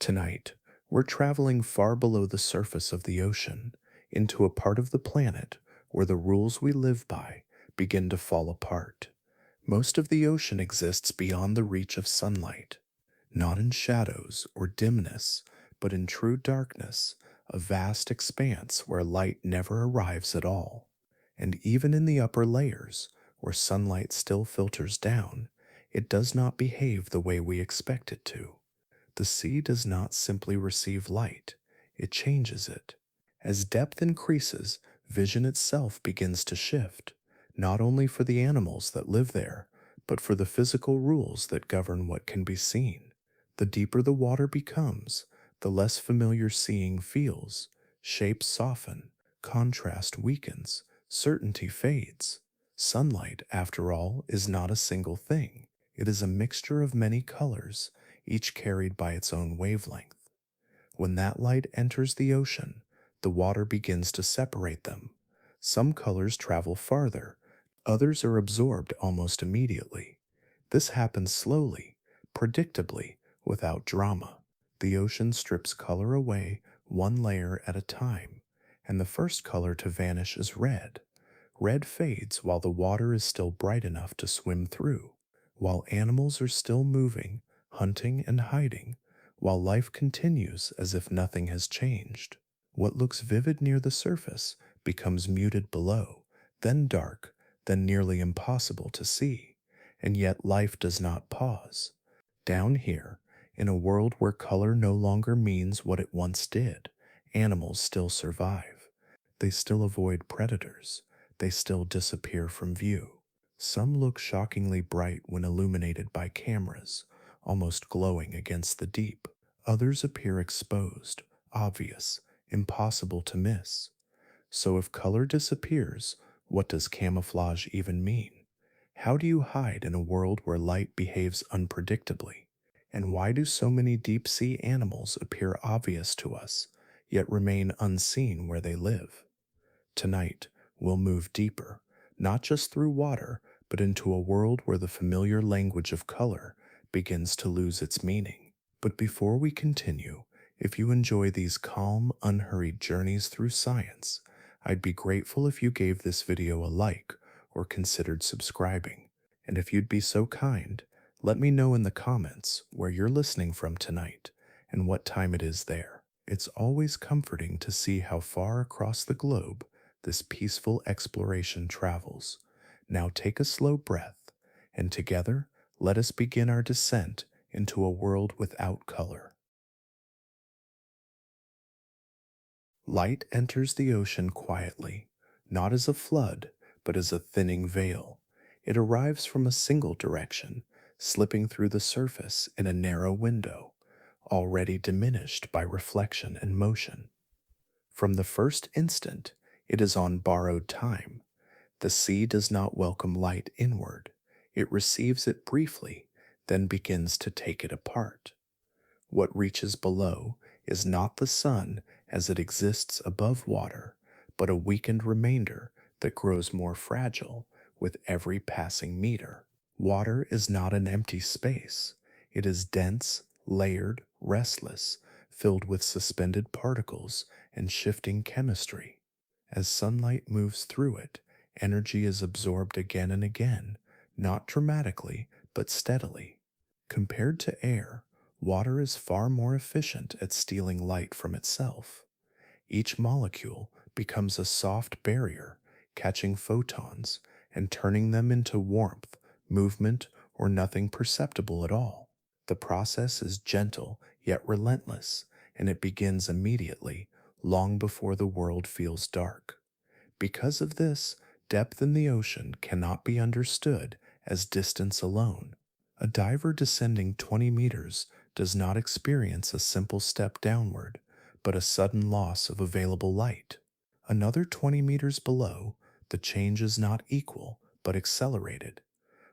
Tonight, we're traveling far below the surface of the ocean into a part of the planet where the rules we live by begin to fall apart. Most of the ocean exists beyond the reach of sunlight, not in shadows or dimness, but in true darkness, a vast expanse where light never arrives at all. And even in the upper layers, where sunlight still filters down, it does not behave the way we expect it to. The sea does not simply receive light, it changes it. As depth increases, vision itself begins to shift, not only for the animals that live there, but for the physical rules that govern what can be seen. The deeper the water becomes, the less familiar seeing feels. Shapes soften, contrast weakens, certainty fades. Sunlight, after all, is not a single thing. It is a mixture of many colors, each carried by its own wavelength. When that light enters the ocean, the water begins to separate them. Some colors travel farther, others are absorbed almost immediately. This happens slowly, predictably, without drama. The ocean strips color away one layer at a time, and the first color to vanish is red. Red fades while the water is still bright enough to swim through, while animals are still moving, hunting and hiding, while life continues as if nothing has changed. What looks vivid near the surface becomes muted below, then dark, then nearly impossible to see. And yet life does not pause. Down here, in a world where color no longer means what it once did, animals still survive. They still avoid predators. They still disappear from view. Some look shockingly bright when illuminated by cameras, almost glowing against the deep. Others appear exposed, obvious, impossible to miss. So if color disappears, what does camouflage even mean? How do you hide in a world where light behaves unpredictably? And why do so many deep sea animals appear obvious to us, yet remain unseen where they live? Tonight, we'll move deeper, not just through water, but into a world where the familiar language of color begins to lose its meaning. But before we continue, if you enjoy these calm, unhurried journeys through science, I'd be grateful if you gave this video a like or considered subscribing. And if you'd be so kind, let me know in the comments where you're listening from tonight and what time it is there. It's always comforting to see how far across the globe this peaceful exploration travels. Now take a slow breath, and together let us begin our descent into a world without color. Light enters the ocean quietly, not as a flood, but as a thinning veil. It arrives from a single direction, slipping through the surface in a narrow window, already diminished by reflection and motion. From the first instant, it is on borrowed time. The sea does not welcome light inward. It receives it briefly, then begins to take it apart. What reaches below is not the sun as it exists above water, but a weakened remainder that grows more fragile with every passing meter. Water is not an empty space. It is dense, layered, restless, filled with suspended particles and shifting chemistry. As sunlight moves through it, energy is absorbed again and again, not dramatically, but steadily. Compared to air, water is far more efficient at stealing light from itself. Each molecule becomes a soft barrier, catching photons and turning them into warmth, movement, or nothing perceptible at all. The process is gentle yet relentless, and it begins immediately, long before the world feels dark. Because of this, depth in the ocean cannot be understood as distance alone. A diver descending 20 meters does not experience a simple step downward, but a sudden loss of available light. Another 20 meters below, the change is not equal, but accelerated.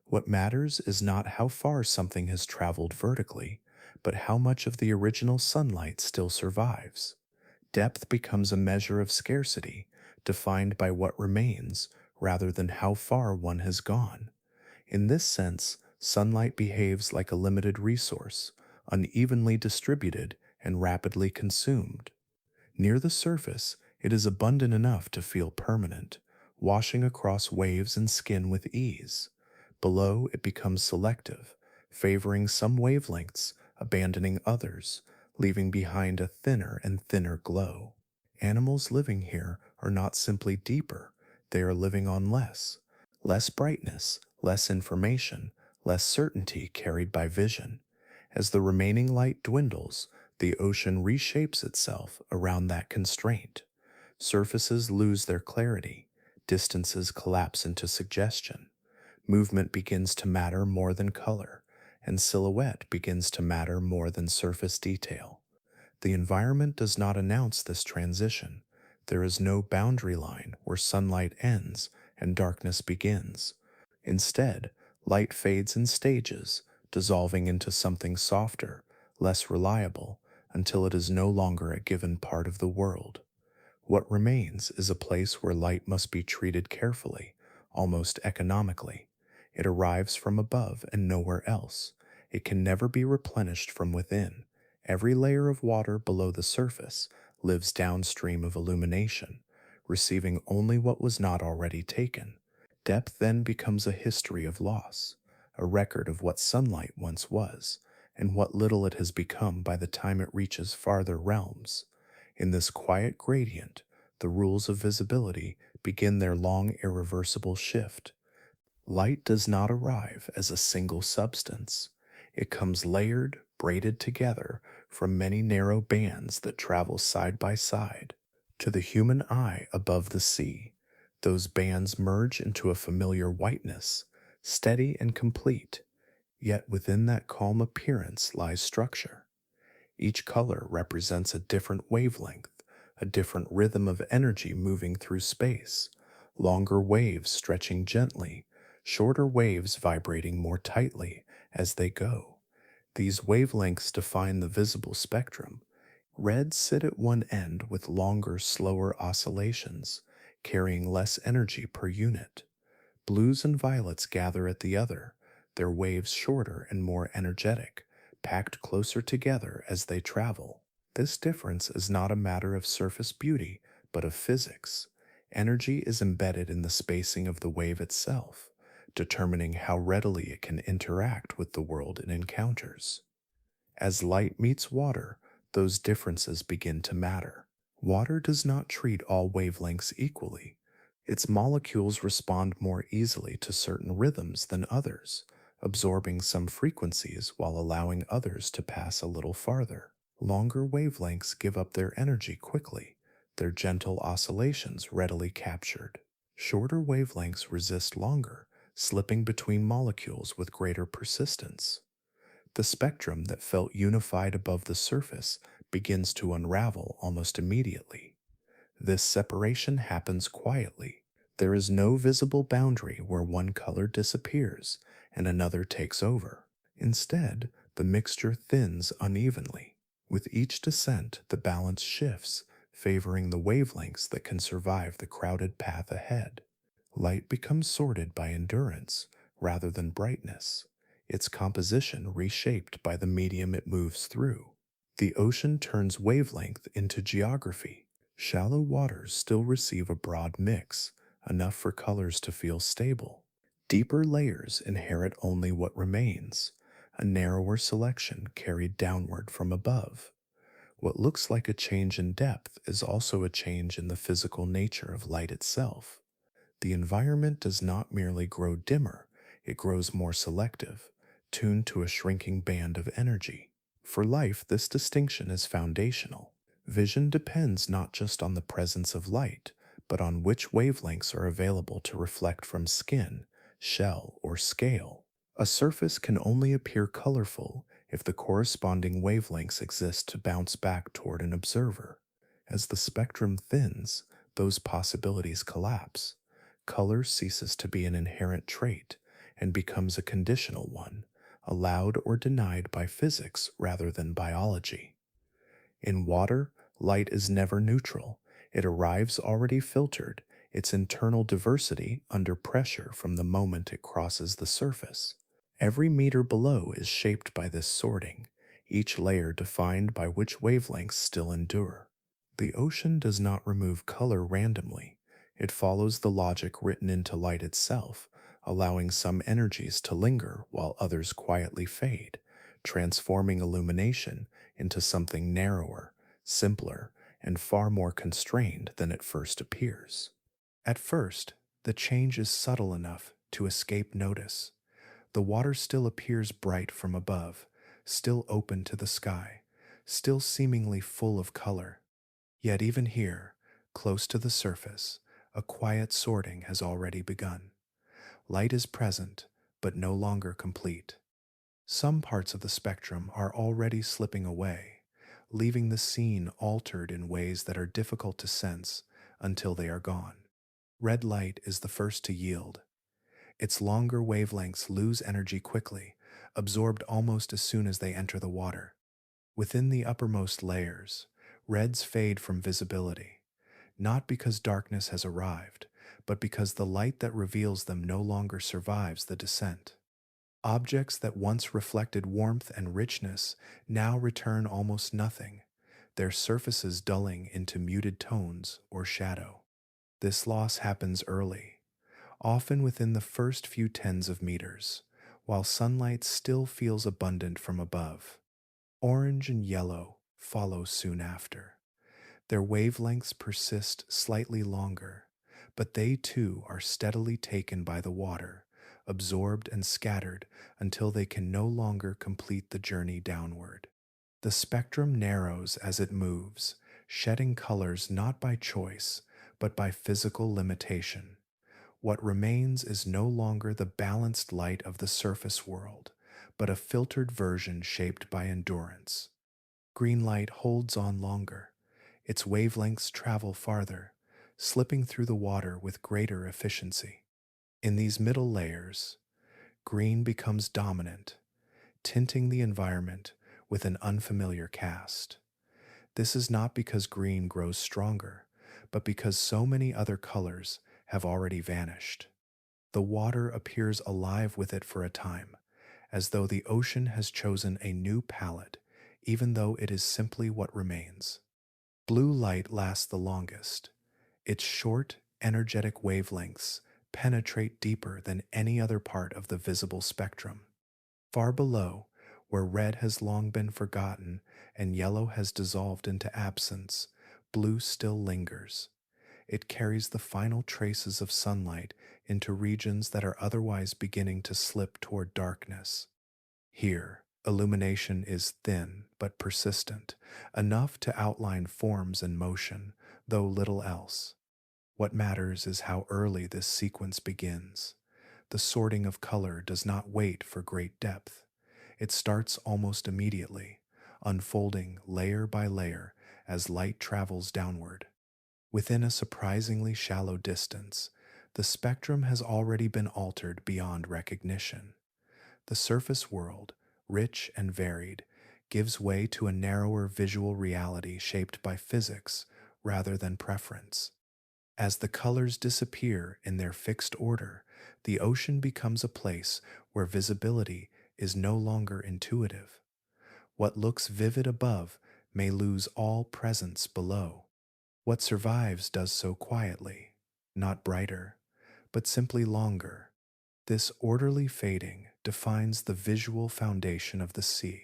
What matters is not how far something has traveled vertically, but how much of the original sunlight still survives. Depth becomes a measure of scarcity, defined by what remains rather than how far one has gone. In this sense, sunlight behaves like a limited resource, unevenly distributed and rapidly consumed. Near the surface, it is abundant enough to feel permanent, washing across waves and skin with ease. Below, it becomes selective, favoring some wavelengths, abandoning others, leaving behind a thinner and thinner glow. Animals living here are not simply deeper, they are living on less brightness, less information, less certainty carried by vision. As the remaining light dwindles, the ocean reshapes itself around that constraint. Surfaces lose their clarity, distances collapse into suggestion. Movement begins to matter more than color, and silhouette begins to matter more than surface detail. The environment does not announce this transition. There is no boundary line where sunlight ends and darkness begins. Instead, light fades in stages, dissolving into something softer, less reliable, until it is no longer a given part of the world. What remains is a place where light must be treated carefully, almost economically. It arrives from above and nowhere else. It can never be replenished from within. Every layer of water below the surface lives downstream of illumination, receiving only what was not already taken. Depth then becomes a history of loss, a record of what sunlight once was, and what little it has become by the time it reaches farther realms. In this quiet gradient, the rules of visibility begin their long irreversible shift. Light does not arrive as a single substance. It comes layered, braided together from many narrow bands that travel side by side. To the human eye above the sea, those bands merge into a familiar whiteness, steady and complete. Yet within that calm appearance lies structure. Each color represents a different wavelength, a different rhythm of energy moving through space, longer waves stretching gently, shorter waves vibrating more tightly as they go. These wavelengths define the visible spectrum. Reds sit at one end with longer, slower oscillations, carrying less energy per unit. Blues and violets gather at the other, their waves shorter and more energetic, packed closer together as they travel. This difference is not a matter of surface beauty, but of physics. Energy is embedded in the spacing of the wave itself, determining how readily it can interact with the world it encounters. As light meets water, those differences begin to matter. Water does not treat all wavelengths equally. Its molecules respond more easily to certain rhythms than others, absorbing some frequencies while allowing others to pass a little farther. Longer wavelengths give up their energy quickly, their gentle oscillations readily captured. Shorter wavelengths resist longer, slipping between molecules with greater persistence. The spectrum that felt unified above the surface begins to unravel almost immediately. This separation happens quietly. There is no visible boundary where one color disappears and another takes over. Instead, the mixture thins unevenly. With each descent, the balance shifts, favoring the wavelengths that can survive the crowded path ahead. Light becomes sorted by endurance rather than brightness, its composition reshaped by the medium it moves through. The ocean turns wavelength into geography. Shallow waters still receive a broad mix, enough for colors to feel stable. Deeper layers inherit only what remains, a narrower selection carried downward from above. What looks like a change in depth is also a change in the physical nature of light itself. The environment does not merely grow dimmer, it grows more selective, tuned to a shrinking band of energy. For life, this distinction is foundational. Vision depends not just on the presence of light, but on which wavelengths are available to reflect from skin, shell, or scale. A surface can only appear colorful if the corresponding wavelengths exist to bounce back toward an observer. As the spectrum thins, those possibilities collapse. Color ceases to be an inherent trait and becomes a conditional one, allowed or denied by physics rather than biology. In water, light is never neutral. It arrives already filtered, its internal diversity under pressure from the moment it crosses the surface. Every meter below is shaped by this sorting. each layer defined by which wavelengths still endure. The ocean does not remove color randomly. It follows the logic written into light itself, allowing some energies to linger while others quietly fade, transforming illumination into something narrower, simpler, and far more constrained than it first appears. At first, the change is subtle enough to escape notice. The water still appears bright from above, still open to the sky, still seemingly full of color. Yet even here, close to the surface, a quiet sorting has already begun. Light is present, but no longer complete. Some parts of the spectrum are already slipping away, leaving the scene altered in ways that are difficult to sense until they are gone. Red light is the first to yield. Its longer wavelengths lose energy quickly, absorbed almost as soon as they enter the water. Within the uppermost layers, reds fade from visibility, not because darkness has arrived, but because the light that reveals them no longer survives the descent. Objects that once reflected warmth and richness now return almost nothing, their surfaces dulling into muted tones or shadow. This loss happens early, often within the first few tens of meters, while sunlight still feels abundant from above. Orange and yellow follow soon after. Their wavelengths persist slightly longer, but they too are steadily taken by the water, absorbed and scattered until they can no longer complete the journey downward. The spectrum narrows as it moves, shedding colors not by choice, but by physical limitation. What remains is no longer the balanced light of the surface world, but a filtered version shaped by endurance. Green light holds on longer. Its wavelengths travel farther, slipping through the water with greater efficiency. In these middle layers, green becomes dominant, tinting the environment with an unfamiliar cast. This is not because green grows stronger, but because so many other colors have already vanished. The water appears alive with it for a time, as though the ocean has chosen a new palette, even though it is simply what remains. Blue light lasts the longest. Its short, energetic wavelengths penetrate deeper than any other part of the visible spectrum. Far below, where red has long been forgotten and yellow has dissolved into absence, blue still lingers. It carries the final traces of sunlight into regions that are otherwise beginning to slip toward darkness. Here, illumination is thin but persistent, enough to outline forms and motion, though little else. What matters is how early this sequence begins. The sorting of color does not wait for great depth. It starts almost immediately, unfolding layer by layer as light travels downward. Within a surprisingly shallow distance, the spectrum has already been altered beyond recognition. The surface world, rich and varied, gives way to a narrower visual reality shaped by physics rather than preference. As the colors disappear in their fixed order, the ocean becomes a place where visibility is no longer intuitive. What looks vivid above may lose all presence below. What survives does so quietly, not brighter, but simply longer. This orderly fading defines the visual foundation of the sea,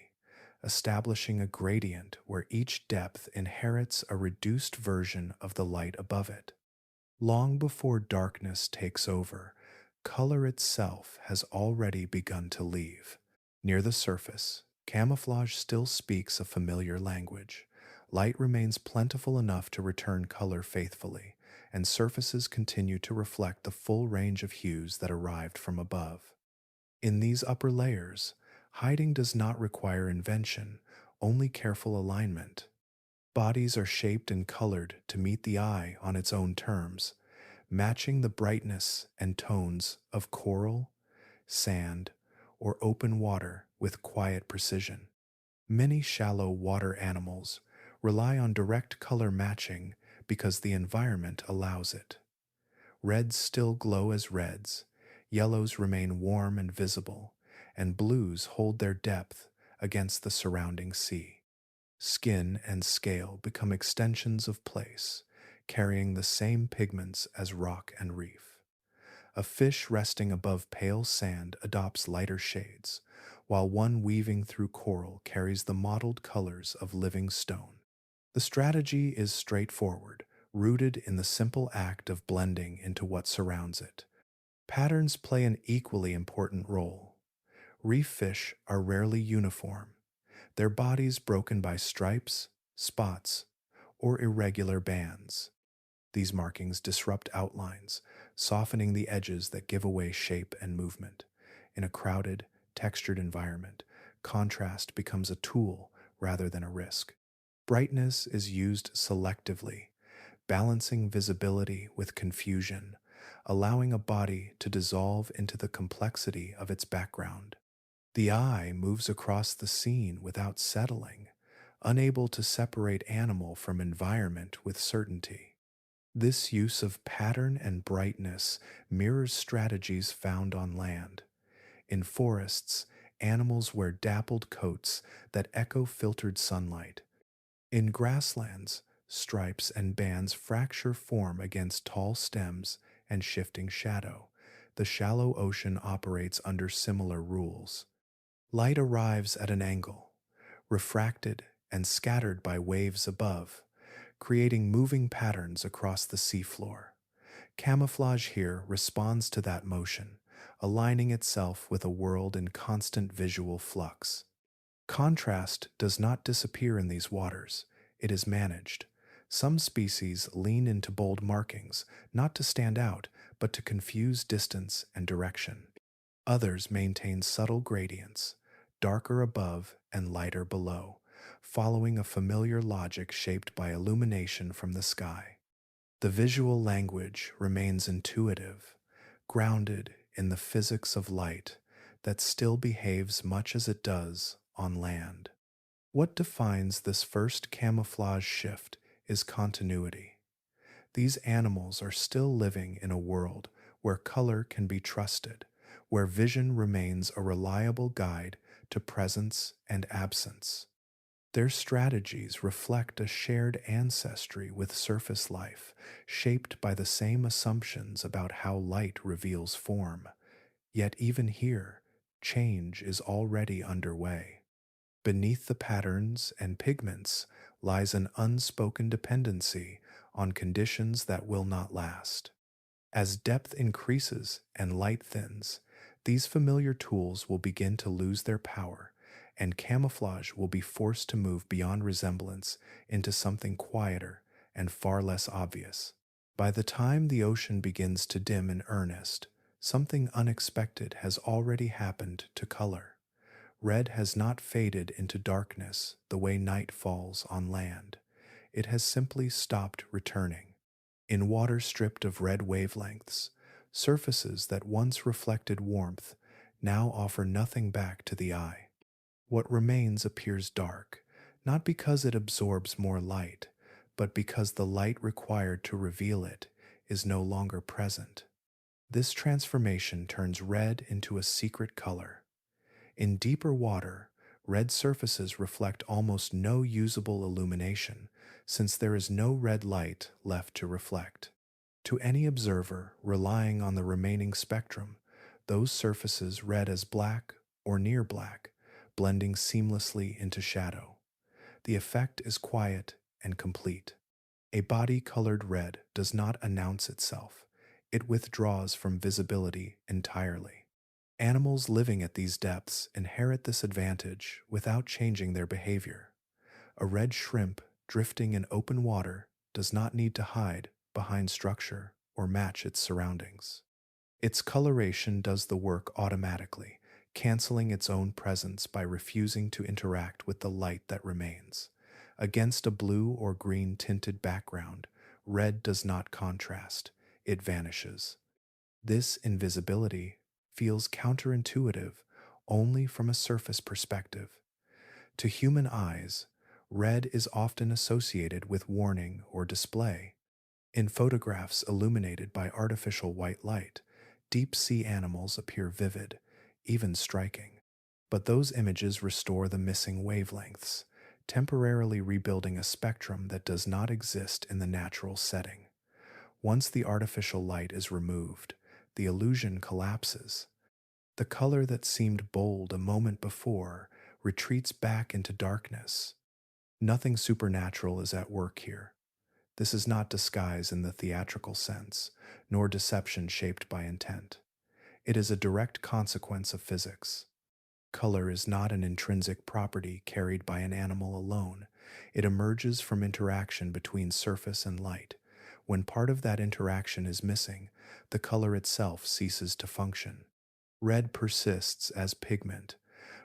establishing a gradient where each depth inherits a reduced version of the light above it. Long before darkness takes over, color itself has already begun to leave. Near the surface, camouflage still speaks a familiar language. Light remains plentiful enough to return color faithfully, and surfaces continue to reflect the full range of hues that arrived from above. In these upper layers, hiding does not require invention, only careful alignment. Bodies are shaped and colored to meet the eye on its own terms, matching the brightness and tones of coral, sand, or open water with quiet precision. Many shallow water animals rely on direct color matching because the environment allows it. Reds still glow as reds, yellows remain warm and visible, and blues hold their depth against the surrounding sea. Skin and scale become extensions of place, carrying the same pigments as rock and reef. A fish resting above pale sand adopts lighter shades, while one weaving through coral carries the mottled colors of living stone. The strategy is straightforward, rooted in the simple act of blending into what surrounds it. Patterns play an equally important role. Reef fish are rarely uniform, their bodies broken by stripes, spots, or irregular bands. These markings disrupt outlines, softening the edges that give away shape and movement. In a crowded, textured environment, contrast becomes a tool rather than a risk. Brightness is used selectively, balancing visibility with confusion, allowing a body to dissolve into the complexity of its background. The eye moves across the scene without settling, unable to separate animal from environment with certainty. This use of pattern and brightness mirrors strategies found on land. In forests, animals wear dappled coats that echo filtered sunlight. In grasslands, stripes and bands fracture form against tall stems and shifting shadow. The shallow ocean operates under similar rules. Light arrives at an angle, refracted and scattered by waves above, creating moving patterns across the seafloor. Camouflage here responds to that motion, aligning itself with a world in constant visual flux. Contrast does not disappear in these waters, it is managed. Some species lean into bold markings, not to stand out, but to confuse distance and direction. Others maintain subtle gradients, darker above and lighter below, following a familiar logic shaped by illumination from the sky. The visual language remains intuitive, grounded in the physics of light that still behaves much as it does on land. What defines this first camouflage shift is continuity. These animals are still living in a world where color can be trusted, where vision remains a reliable guide to presence and absence. Their strategies reflect a shared ancestry with surface life, shaped by the same assumptions about how light reveals form. Yet even here, change is already underway. Beneath the patterns and pigments lies an unspoken dependency on conditions that will not last. As depth increases and light thins, these familiar tools will begin to lose their power, and camouflage will be forced to move beyond resemblance into something quieter and far less obvious. By the time the ocean begins to dim in earnest, something unexpected has already happened to color. Red has not faded into darkness the way night falls on land. It has simply stopped returning. In water stripped of red wavelengths, surfaces that once reflected warmth now offer nothing back to the eye. What remains appears dark, not because it absorbs more light, but because the light required to reveal it is no longer present. This transformation turns red into a secret color. In deeper water, red surfaces reflect almost no usable illumination, since there is no red light left to reflect. To any observer relying on the remaining spectrum, those surfaces read as black or near black, blending seamlessly into shadow. The effect is quiet and complete. A body-colored red does not announce itself. It withdraws from visibility entirely. Animals living at these depths inherit this advantage without changing their behavior. A red shrimp drifting in open water does not need to hide behind structure or match its surroundings. Its coloration does the work automatically, canceling its own presence by refusing to interact with the light that remains. Against a blue or green tinted background, red does not contrast, it vanishes. This invisibility feels counterintuitive only from a surface perspective. To human eyes, red is often associated with warning or display. In photographs illuminated by artificial white light, deep sea animals appear vivid, even striking. but those images restore the missing wavelengths, temporarily rebuilding a spectrum that does not exist in the natural setting. Once the artificial light is removed, the illusion collapses. The color that seemed bold a moment before retreats back into darkness. Nothing supernatural is at work here. This is not disguise in the theatrical sense, nor deception shaped by intent. It is a direct consequence of physics. Color is not an intrinsic property carried by an animal alone. It emerges from interaction between surface and light. When part of that interaction is missing, the color itself ceases to function. Red persists as pigment,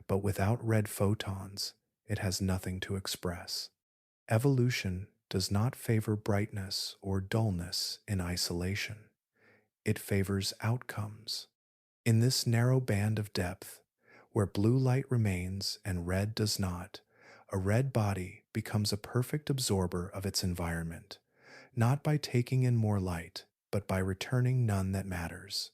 but without red photons, it has nothing to express. Evolution does not favor brightness or dullness in isolation. It favors outcomes. In this narrow band of depth, where blue light remains and red does not, a red body becomes a perfect absorber of its environment, not by taking in more light, but by returning none that matters.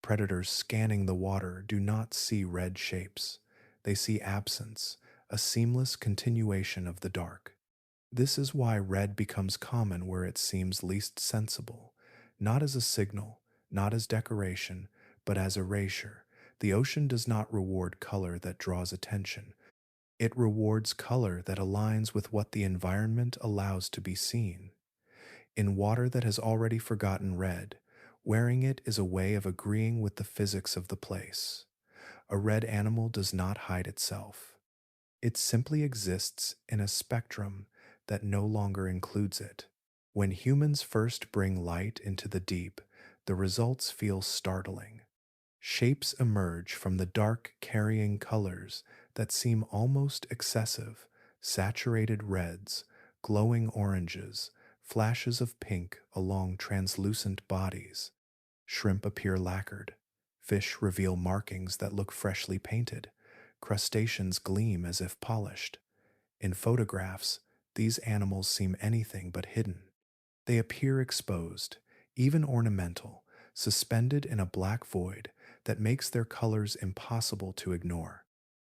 Predators scanning the water do not see red shapes. They see absence, a seamless continuation of the dark. This is why red becomes common where it seems least sensible, not as a signal, not as decoration, but as erasure. The ocean does not reward color that draws attention. It rewards color that aligns with what the environment allows to be seen. In water that has already forgotten red, wearing it is a way of agreeing with the physics of the place. A red animal does not hide itself. It simply exists in a spectrum that no longer includes it. When humans first bring light into the deep, the results feel startling. Shapes emerge from the dark, carrying colors that seem almost excessive: saturated reds, glowing oranges, flashes of pink along translucent bodies. Shrimp appear lacquered. Fish reveal markings that look freshly painted. Crustaceans gleam as if polished. In photographs, these animals seem anything but hidden. They appear exposed, even ornamental, suspended in a black void that makes their colors impossible to ignore.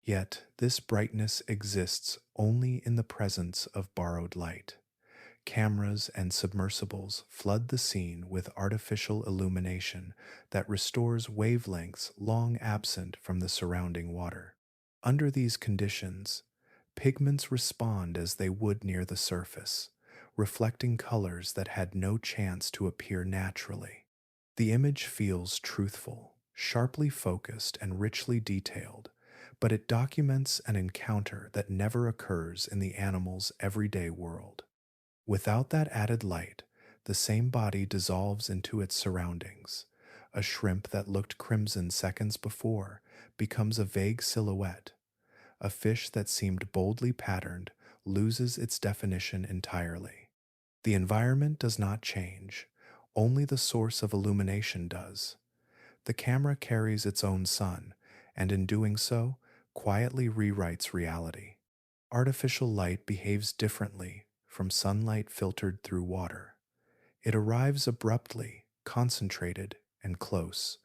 Yet, this brightness exists only in the presence of borrowed light. Cameras and submersibles flood the scene with artificial illumination that restores wavelengths long absent from the surrounding water. Under these conditions, pigments respond as they would near the surface, reflecting colors that had no chance to appear naturally. The image feels truthful, sharply focused, and richly detailed, but it documents an encounter that never occurs in the animal's everyday world. Without that added light, the same body dissolves into its surroundings. A shrimp that looked crimson seconds before becomes a vague silhouette. A fish that seemed boldly patterned loses its definition entirely. The environment does not change, only the source of illumination does. The camera carries its own sun, and in doing so, quietly rewrites reality. Artificial light behaves differently from sunlight filtered through water. It arrives abruptly, concentrated, and close,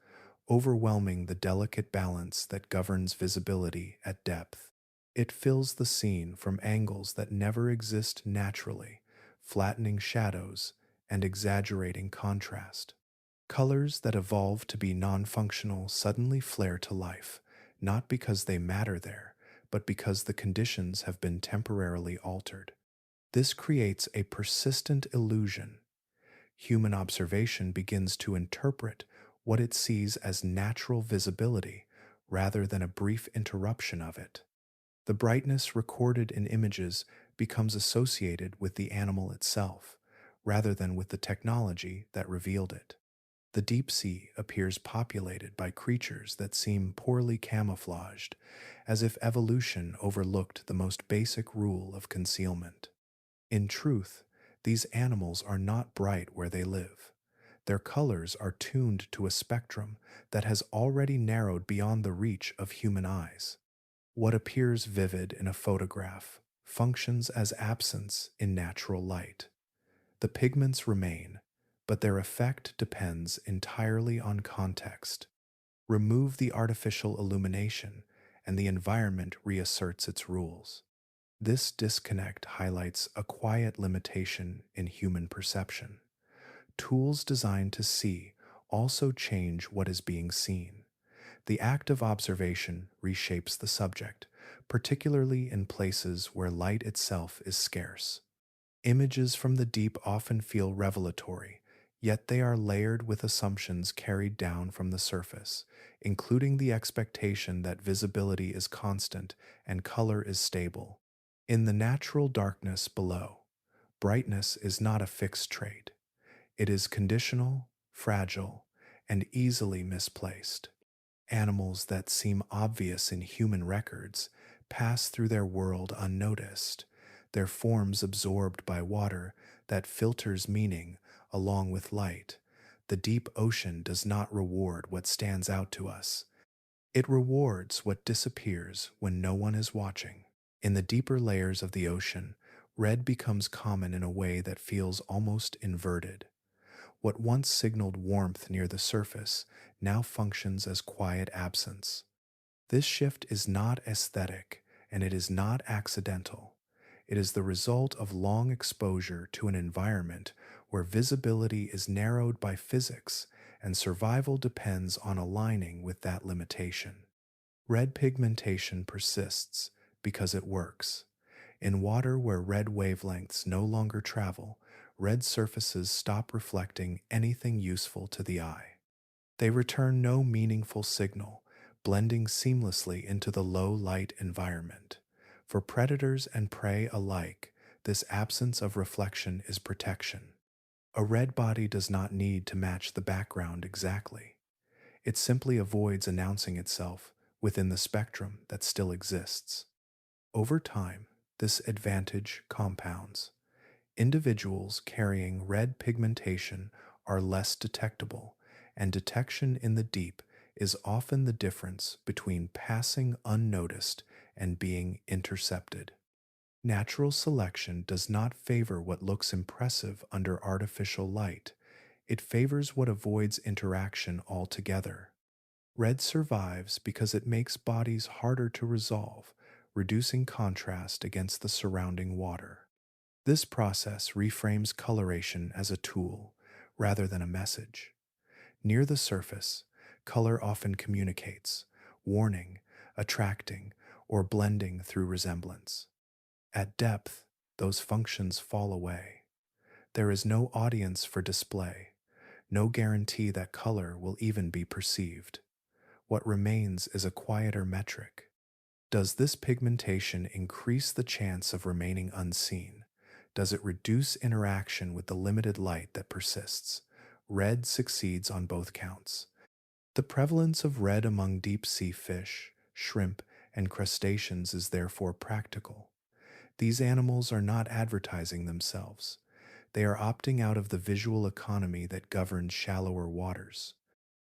overwhelming the delicate balance that governs visibility at depth. It fills the scene from angles that never exist naturally, flattening shadows and exaggerating contrast. Colors that evolve to be non-functional suddenly flare to life, not because they matter there, but because the conditions have been temporarily altered. This creates a persistent illusion. Human observation begins to interpret what it sees as natural visibility rather than a brief interruption of it. The brightness recorded in images becomes associated with the animal itself, rather than with the technology that revealed it. The deep sea appears populated by creatures that seem poorly camouflaged, as if evolution overlooked the most basic rule of concealment. In truth, these animals are not bright where they live. Their colors are tuned to a spectrum that has already narrowed beyond the reach of human eyes. What appears vivid in a photograph functions as absence in natural light. The pigments remain, but their effect depends entirely on context. Remove the artificial illumination, and the environment reasserts its rules. This disconnect highlights a quiet limitation in human perception. Tools designed to see also change what is being seen. The act of observation reshapes the subject, particularly in places where light itself is scarce. Images from the deep often feel revelatory, yet they are layered with assumptions carried down from the surface, including the expectation that visibility is constant and color is stable. In the natural darkness below, brightness is not a fixed trait. It is conditional, fragile, and easily misplaced. Animals that seem obvious in human records pass through their world unnoticed, their forms absorbed by water that filters meaning along with light. The deep ocean does not reward what stands out to us. It rewards what disappears when no one is watching. In the deeper layers of the ocean, red becomes common in a way that feels almost inverted. What once signaled warmth near the surface now functions as quiet absence. This shift is not aesthetic, and it is not accidental. It is the result of long exposure to an environment where visibility is narrowed by physics and survival depends on aligning with that limitation. Red pigmentation persists because it works. In water where red wavelengths no longer travel, red surfaces stop reflecting anything useful to the eye. They return no meaningful signal, blending seamlessly into the low-light environment. For predators and prey alike, this absence of reflection is protection. A red body does not need to match the background exactly. It simply avoids announcing itself within the spectrum that still exists. Over time, this advantage compounds. Individuals carrying red pigmentation are less detectable, and detection in the deep is often the difference between passing unnoticed and being intercepted. Natural selection does not favor what looks impressive under artificial light. It favors what avoids interaction altogether. Red survives because it makes bodies harder to resolve, reducing contrast against the surrounding water. This process reframes coloration as a tool rather than a message. Near the surface, color often communicates, warning, attracting, or blending through resemblance. At depth, those functions fall away. There is no audience for display, no guarantee that color will even be perceived. What remains is a quieter metric. Does this pigmentation increase the chance of remaining unseen? Does it reduce interaction with the limited light that persists? Red succeeds on both counts. The prevalence of red among deep-sea fish, shrimp, and crustaceans is therefore practical. These animals are not advertising themselves. They are opting out of the visual economy that governs shallower waters.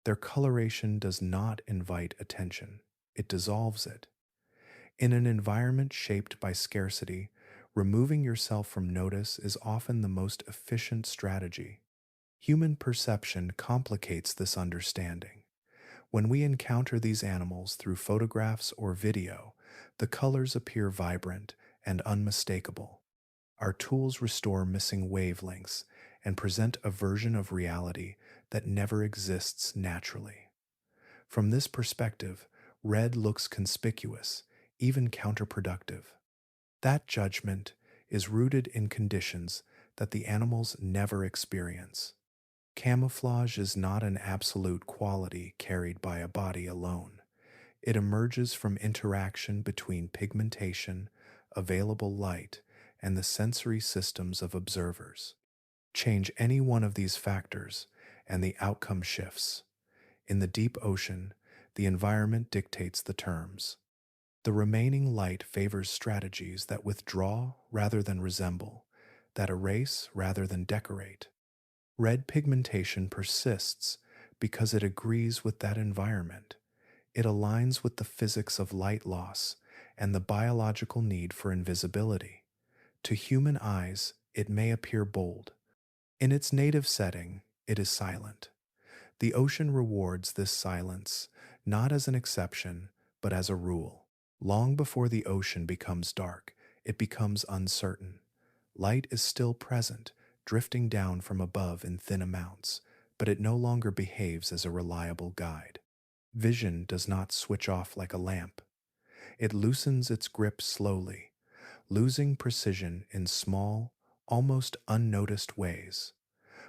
Their coloration does not invite attention. It dissolves it. In an environment shaped by scarcity, removing yourself from notice is often the most efficient strategy. Human perception complicates this understanding. When we encounter these animals through photographs or video, the colors appear vibrant and unmistakable. Our tools restore missing wavelengths and present a version of reality that never exists naturally. From this perspective, red looks conspicuous, even counterproductive. That judgment is rooted in conditions that the animals never experience. Camouflage is not an absolute quality carried by a body alone. It emerges from interaction between pigmentation, available light, and the sensory systems of observers. Change any one of these factors, and the outcome shifts. In the deep ocean, the environment dictates the terms. The remaining light favors strategies that withdraw rather than resemble, that erase rather than decorate. Red pigmentation persists because it agrees with that environment. It aligns with the physics of light loss and the biological need for invisibility. To human eyes, it may appear bold. In its native setting, it is silent. The ocean rewards this silence not as an exception, but as a rule. Long before the ocean becomes dark, it becomes uncertain. Light is still present, drifting down from above in thin amounts, but it no longer behaves as a reliable guide. Vision does not switch off like a lamp. It loosens its grip slowly, losing precision in small, almost unnoticed ways.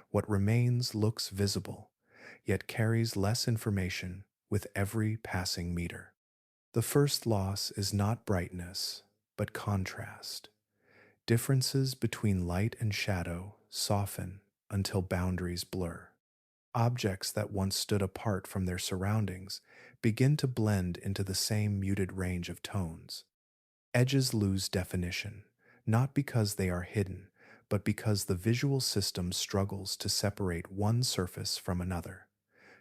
What remains looks visible, yet carries less information with every passing meter. The first loss is not brightness, but contrast. Differences between light and shadow soften until boundaries blur. Objects that once stood apart from their surroundings begin to blend into the same muted range of tones. Edges lose definition, not because they are hidden, but because the visual system struggles to separate one surface from another.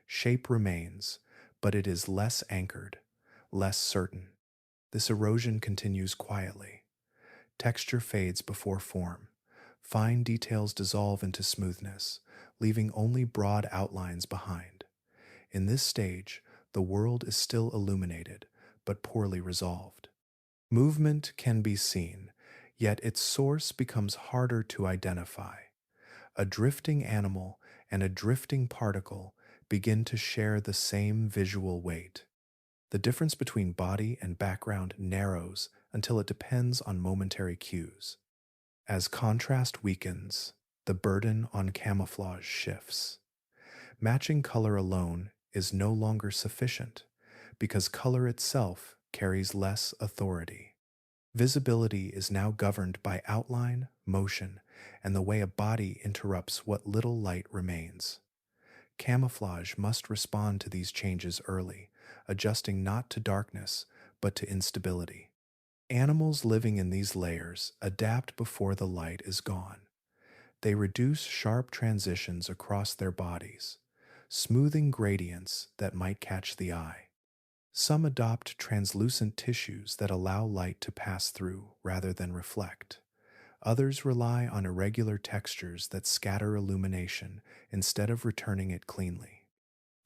Shape remains, but it is less anchored, less certain. This erosion continues quietly. Texture fades before form. Fine details dissolve into smoothness, leaving only broad outlines behind. In this stage, the world is still illuminated, but poorly resolved. Movement can be seen, yet its source becomes harder to identify. A drifting animal and a drifting particle begin to share the same visual weight. The difference between body and background narrows until it depends on momentary cues. As contrast weakens, the burden on camouflage shifts. Matching color alone is no longer sufficient because color itself carries less authority. Visibility is now governed by outline, motion, and the way a body interrupts what little light remains. Camouflage must respond to these changes early, adjusting not to darkness, but to instability. Animals living in these layers adapt before the light is gone. They reduce sharp transitions across their bodies, smoothing gradients that might catch the eye. Some adopt translucent tissues that allow light to pass through rather than reflect. Others rely on irregular textures that scatter illumination instead of returning it cleanly.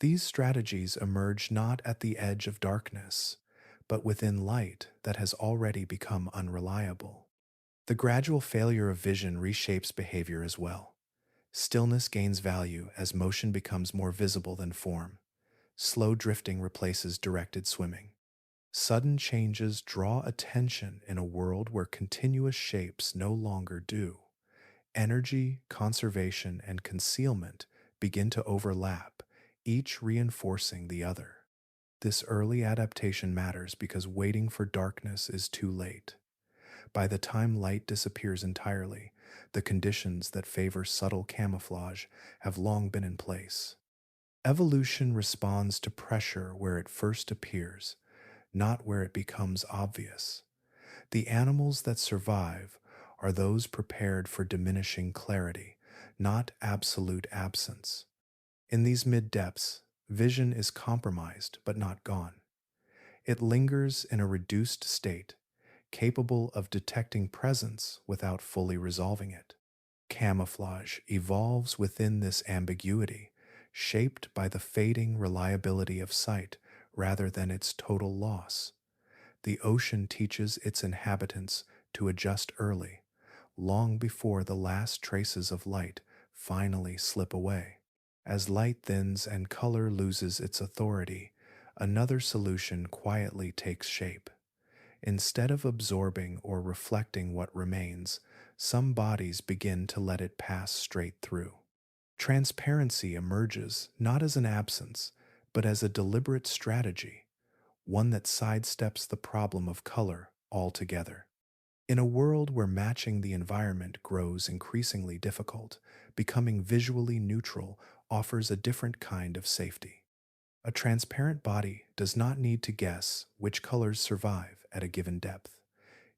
These strategies emerge not at the edge of darkness, but within light that has already become unreliable. The gradual failure of vision reshapes behavior as well. Stillness gains value as motion becomes more visible than form. Slow drifting replaces directed swimming. Sudden changes draw attention in a world where continuous shapes no longer do. Energy, conservation, and concealment begin to overlap, each reinforcing the other. This early adaptation matters because waiting for darkness is too late. By the time light disappears entirely, the conditions that favor subtle camouflage have long been in place. Evolution responds to pressure where it first appears, not where it becomes obvious. The animals that survive are those prepared for diminishing clarity, not absolute absence. In these mid-depths, vision is compromised but not gone. It lingers in a reduced state, capable of detecting presence without fully resolving it. Camouflage evolves within this ambiguity, shaped by the fading reliability of sight rather than its total loss. The ocean teaches its inhabitants to adjust early, long before the last traces of light finally slip away. As light thins and color loses its authority, another solution quietly takes shape. Instead of absorbing or reflecting what remains, some bodies begin to let it pass straight through. Transparency emerges not as an absence, but as a deliberate strategy, one that sidesteps the problem of color altogether. In a world where matching the environment grows increasingly difficult, becoming visually neutral offers a different kind of safety. A transparent body does not need to guess which colors survive at a given depth.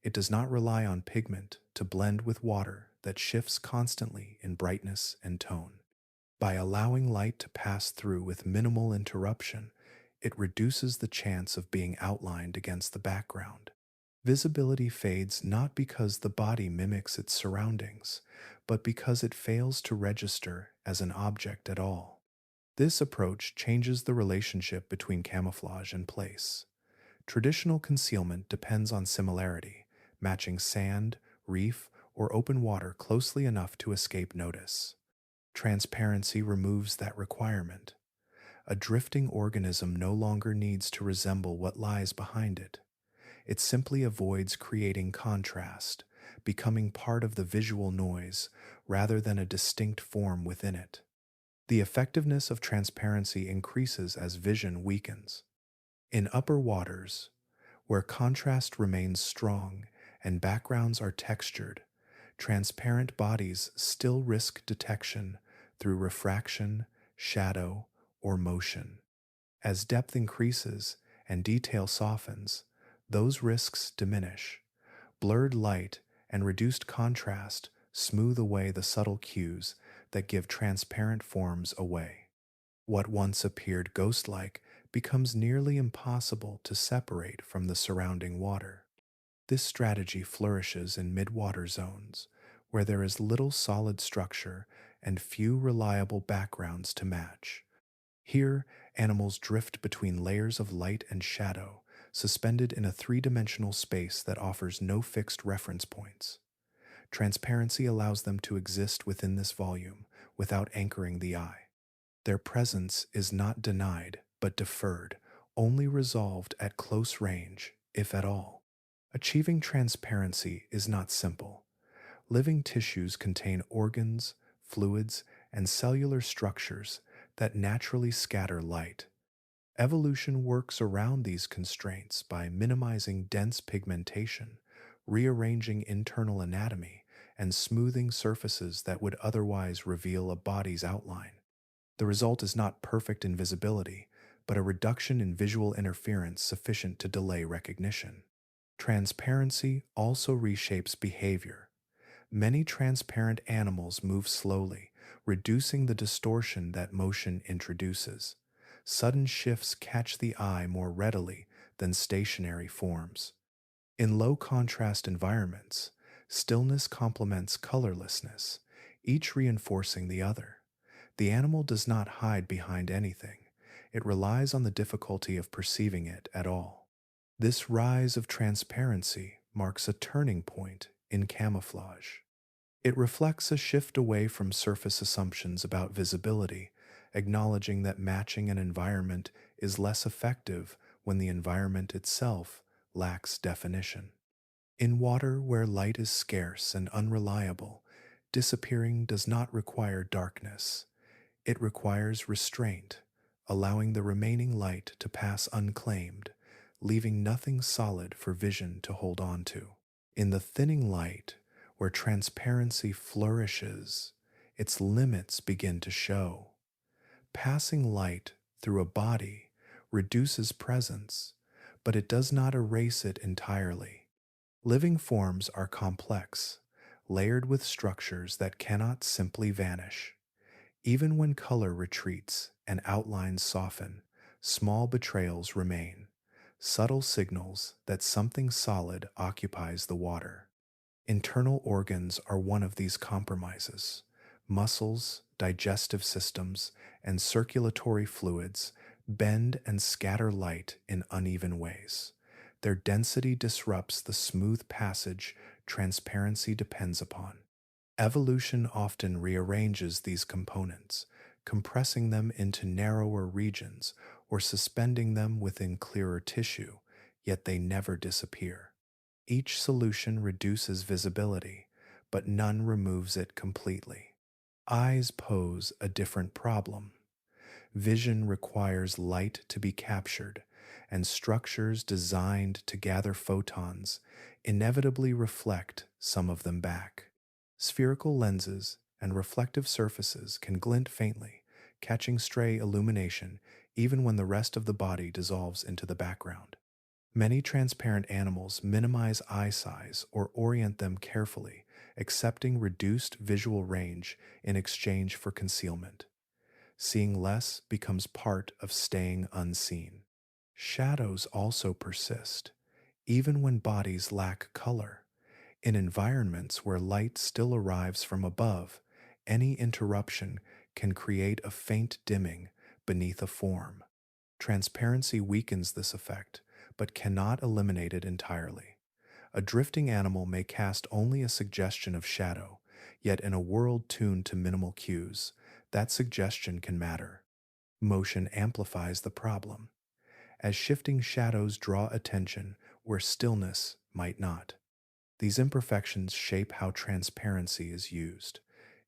It does not rely on pigment to blend with water that shifts constantly in brightness and tone. By allowing light to pass through with minimal interruption, it reduces the chance of being outlined against the background. Visibility fades not because the body mimics its surroundings, but because it fails to register as an object at all. This approach changes the relationship between camouflage and place. Traditional concealment depends on similarity, matching sand, reef, or open water closely enough to escape notice. Transparency removes that requirement. A drifting organism no longer needs to resemble what lies behind it. It simply avoids creating contrast, becoming part of the visual noise rather than a distinct form within it. The effectiveness of transparency increases as vision weakens. In upper waters, where contrast remains strong and backgrounds are textured, transparent bodies still risk detection through refraction, shadow, or motion. As depth increases and detail softens, those risks diminish. Blurred light and reduced contrast smooth away the subtle cues that give transparent forms away. What once appeared ghost-like becomes nearly impossible to separate from the surrounding water. This strategy flourishes in midwater zones, where there is little solid structure and few reliable backgrounds to match. Here, animals drift between layers of light and shadow, suspended in a three-dimensional space that offers no fixed reference points. Transparency allows them to exist within this volume without anchoring the eye. Their presence is not denied, but deferred, only resolved at close range, if at all. Achieving transparency is not simple. Living tissues contain organs, fluids, and cellular structures that naturally scatter light. Evolution works around these constraints by minimizing dense pigmentation, rearranging internal anatomy, and smoothing surfaces that would otherwise reveal a body's outline. The result is not perfect invisibility, but a reduction in visual interference sufficient to delay recognition. Transparency also reshapes behavior. Many transparent animals move slowly, reducing the distortion that motion introduces. Sudden shifts catch the eye more readily than stationary forms. In low-contrast environments, stillness complements colorlessness, each reinforcing the other. The animal does not hide behind anything. It relies on the difficulty of perceiving it at all. This rise of transparency marks a turning point in camouflage. It reflects a shift away from surface assumptions about visibility, acknowledging that matching an environment is less effective when the environment itself lacks definition. In water where light is scarce and unreliable, disappearing does not require darkness. It requires restraint, allowing the remaining light to pass unclaimed, leaving nothing solid for vision to hold on to. In the thinning light, where transparency flourishes, its limits begin to show. Passing light through a body reduces presence, but it does not erase it entirely. Living forms are complex, layered with structures that cannot simply vanish. Even when color retreats and outlines soften, small betrayals remain, subtle signals that something solid occupies the water. Internal organs are one of these compromises. Muscles, digestive systems, and circulatory fluids bend and scatter light in uneven ways. Their density disrupts the smooth passage transparency depends upon. Evolution often rearranges these components, compressing them into narrower regions or suspending them within clearer tissue, yet they never disappear. Each solution reduces visibility, but none removes it completely. Eyes pose a different problem. Vision requires light to be captured, and structures designed to gather photons inevitably reflect some of them back. Spherical lenses and reflective surfaces can glint faintly, catching stray illumination even when the rest of the body dissolves into the background. Many transparent animals minimize eye size or orient them carefully, accepting reduced visual range in exchange for concealment. Seeing less becomes part of staying unseen. Shadows also persist, even when bodies lack color. In environments where light still arrives from above, any interruption can create a faint dimming beneath a form. Transparency weakens this effect, but cannot eliminate it entirely. A drifting animal may cast only a suggestion of shadow, yet in a world tuned to minimal cues, that suggestion can matter. Motion amplifies the problem, as shifting shadows draw attention where stillness might not. These imperfections shape how transparency is used.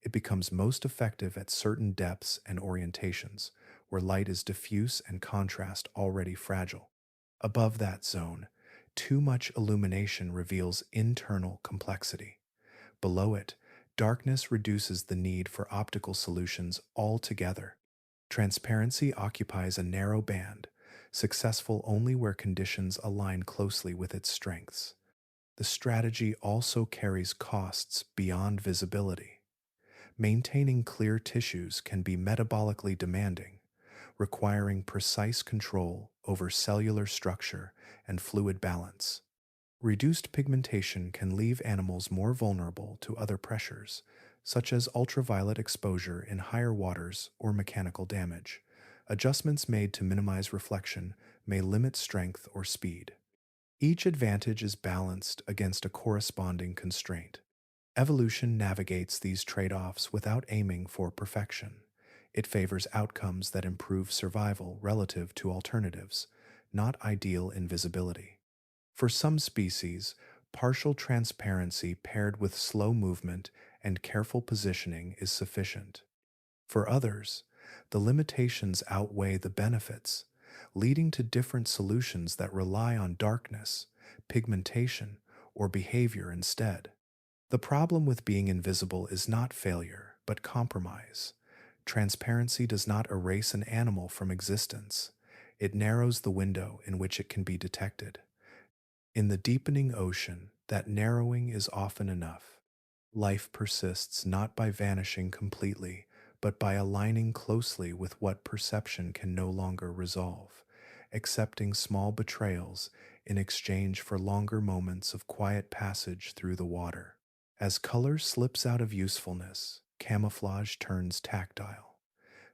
It becomes most effective at certain depths and orientations, where light is diffuse and contrast already fragile. Above that zone, too much illumination reveals internal complexity. Below it, darkness reduces the need for optical solutions altogether. Transparency occupies a narrow band, successful only where conditions align closely with its strengths. The strategy also carries costs beyond visibility. Maintaining clear tissues can be metabolically demanding, requiring precise control over cellular structure and fluid balance. Reduced pigmentation can leave animals more vulnerable to other pressures, such as ultraviolet exposure in higher waters or mechanical damage. Adjustments made to minimize reflection may limit strength or speed. Each advantage is balanced against a corresponding constraint. Evolution navigates these trade-offs without aiming for perfection. It favors outcomes that improve survival relative to alternatives, not ideal invisibility. For some species, partial transparency paired with slow movement and careful positioning is sufficient. For others, the limitations outweigh the benefits, leading to different solutions that rely on darkness, pigmentation, or behavior instead. The problem with being invisible is not failure, but compromise. Transparency does not erase an animal from existence. It narrows the window in which it can be detected. In the deepening ocean, that narrowing is often enough. Life persists not by vanishing completely, but by aligning closely with what perception can no longer resolve, accepting small betrayals in exchange for longer moments of quiet passage through the water. As color slips out of usefulness, camouflage turns tactile.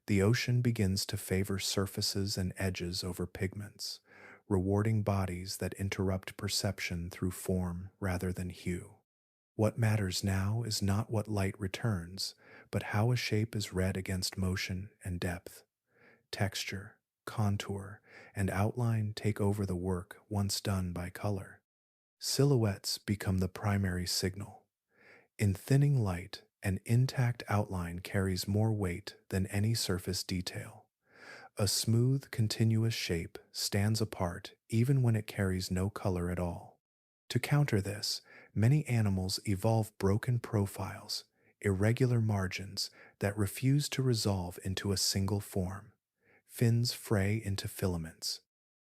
The ocean begins to favor surfaces and edges over pigments, rewarding bodies that interrupt perception through form rather than hue. What matters now is not what light returns, but how a shape is read against motion and depth. Texture, contour, and outline take over the work once done by color. Silhouettes become the primary signal. In thinning light, an intact outline carries more weight than any surface detail. A smooth, continuous shape stands apart even when it carries no color at all. To counter this, many animals evolve broken profiles, irregular margins that refuse to resolve into a single form. Fins fray into filaments.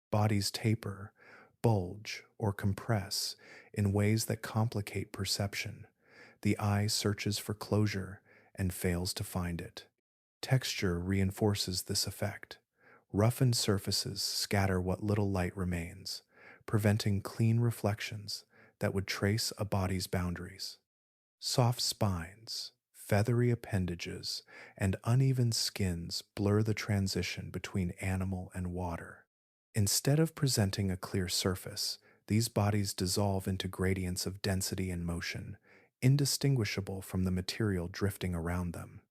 Bodies taper, bulge, or compress in ways that complicate perception. The eye searches for closure and fails to find it. Texture reinforces this effect. Roughened surfaces scatter what little light remains, preventing clean reflections that would trace a body's boundaries. Soft spines, feathery appendages, and uneven skins blur the transition between animal and water. Instead of presenting a clear surface, these bodies dissolve into gradients of density and motion, indistinguishable from the material drifting around them.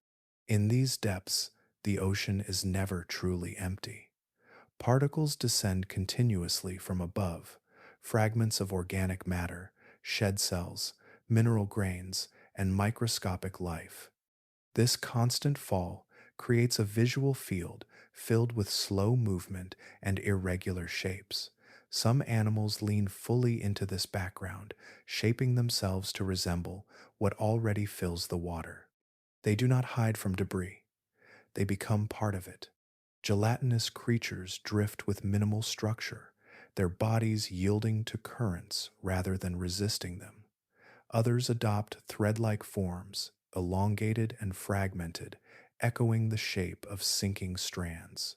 In these depths, the ocean is never truly empty. Particles descend continuously from above, fragments of organic matter, shed cells, mineral grains, and microscopic life. This constant fall creates a visual field filled with slow movement and irregular shapes. Some animals lean fully into this background, shaping themselves to resemble what already fills the water. They do not hide from debris. They become part of it. Gelatinous creatures drift with minimal structure, their bodies yielding to currents rather than resisting them. Others adopt thread-like forms, elongated and fragmented, echoing the shape of sinking strands.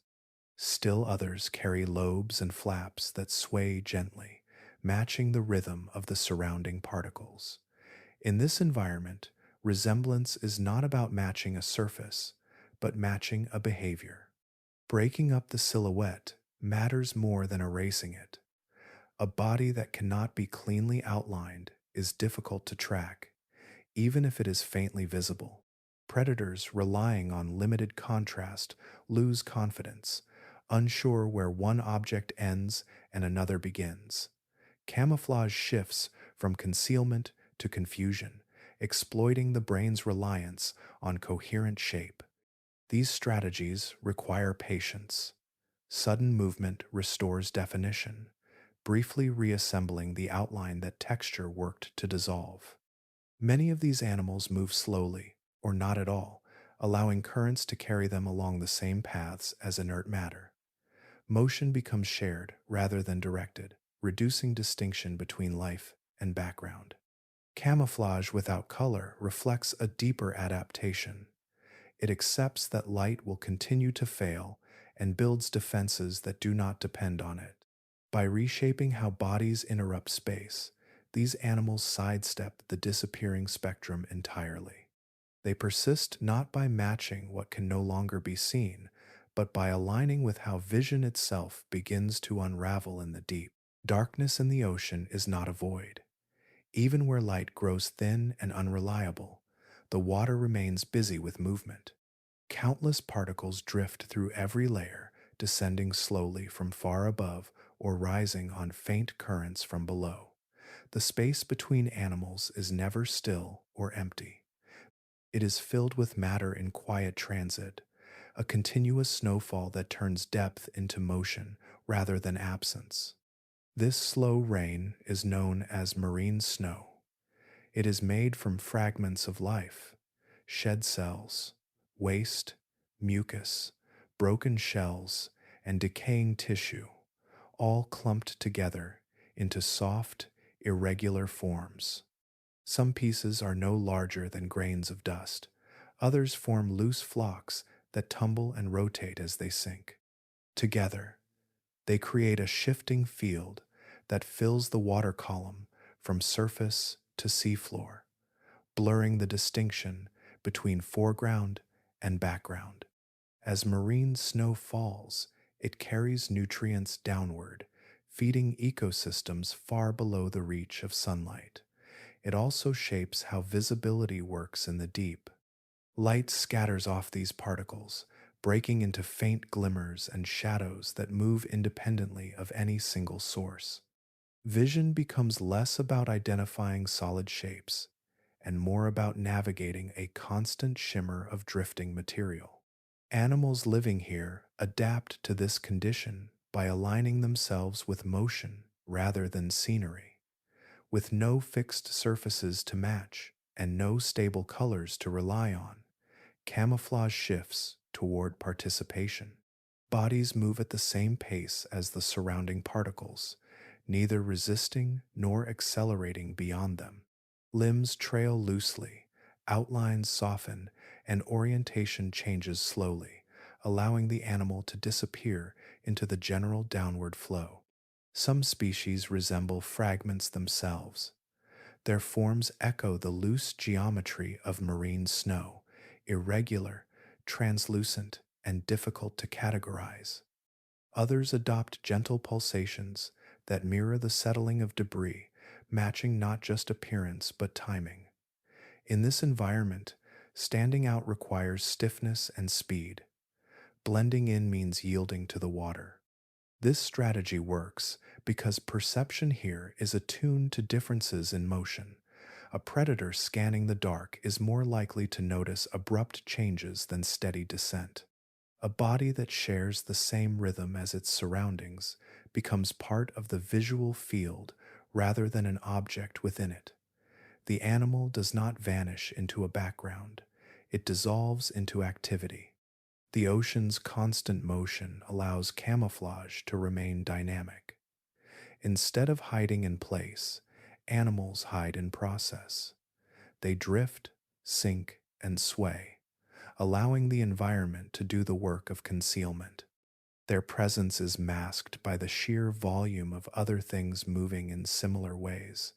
Still others carry lobes and flaps that sway gently, matching the rhythm of the surrounding particles. In this environment, resemblance is not about matching a surface, but matching a behavior. Breaking up the silhouette matters more than erasing it. A body that cannot be cleanly outlined is difficult to track, even if it is faintly visible. Predators relying on limited contrast lose confidence, unsure where one object ends and another begins. Camouflage shifts from concealment to confusion, exploiting the brain's reliance on coherent shape. These strategies require patience. Sudden movement restores definition, briefly reassembling the outline that texture worked to dissolve. Many of these animals move slowly, or not at all, allowing currents to carry them along the same paths as inert matter. Motion becomes shared rather than directed, reducing distinction between life and background. Camouflage without color reflects a deeper adaptation. It accepts that light will continue to fail and builds defenses that do not depend on it. By reshaping how bodies interrupt space, these animals sidestep the disappearing spectrum entirely. They persist not by matching what can no longer be seen, but by aligning with how vision itself begins to unravel in the deep. Darkness in the ocean is not a void. Even where light grows thin and unreliable, the water remains busy with movement. Countless particles drift through every layer, descending slowly from far above or rising on faint currents from below. The space between animals is never still or empty. It is filled with matter in quiet transit, a continuous snowfall that turns depth into motion rather than absence. This slow rain is known as marine snow. It is made from fragments of life, shed cells, waste, mucus, broken shells, and decaying tissue, all clumped together into soft, irregular forms. Some pieces are no larger than grains of dust. Others form loose flocks that tumble and rotate as they sink. Together, they create a shifting field that fills the water column from surface to seafloor, blurring the distinction between foreground and background. As marine snow falls, it carries nutrients downward, feeding ecosystems far below the reach of sunlight. It also shapes how visibility works in the deep. Light scatters off these particles, breaking into faint glimmers and shadows that move independently of any single source. Vision becomes less about identifying solid shapes and more about navigating a constant shimmer of drifting material. Animals living here adapt to this condition by aligning themselves with motion rather than scenery. With no fixed surfaces to match and no stable colors to rely on, camouflage shifts toward participation. Bodies move at the same pace as the surrounding particles, neither resisting nor accelerating beyond them. Limbs trail loosely, outlines soften, and orientation changes slowly, allowing the animal to disappear into the general downward flow. Some species resemble fragments themselves. Their forms echo the loose geometry of marine snow, irregular, translucent, and difficult to categorize. Others adopt gentle pulsations that mirror the settling of debris, matching not just appearance but timing. In this environment, standing out requires stiffness and speed. Blending in means yielding to the water. This strategy works because perception here is attuned to differences in motion. A predator scanning the dark is more likely to notice abrupt changes than steady descent. A body that shares the same rhythm as its surroundings becomes part of the visual field rather than an object within it. The animal does not vanish into a background, it dissolves into activity. The ocean's constant motion allows camouflage to remain dynamic. Instead of hiding in place, animals hide in process. They drift, sink, and sway, allowing the environment to do the work of concealment. Their presence is masked by the sheer volume of other things moving in similar ways,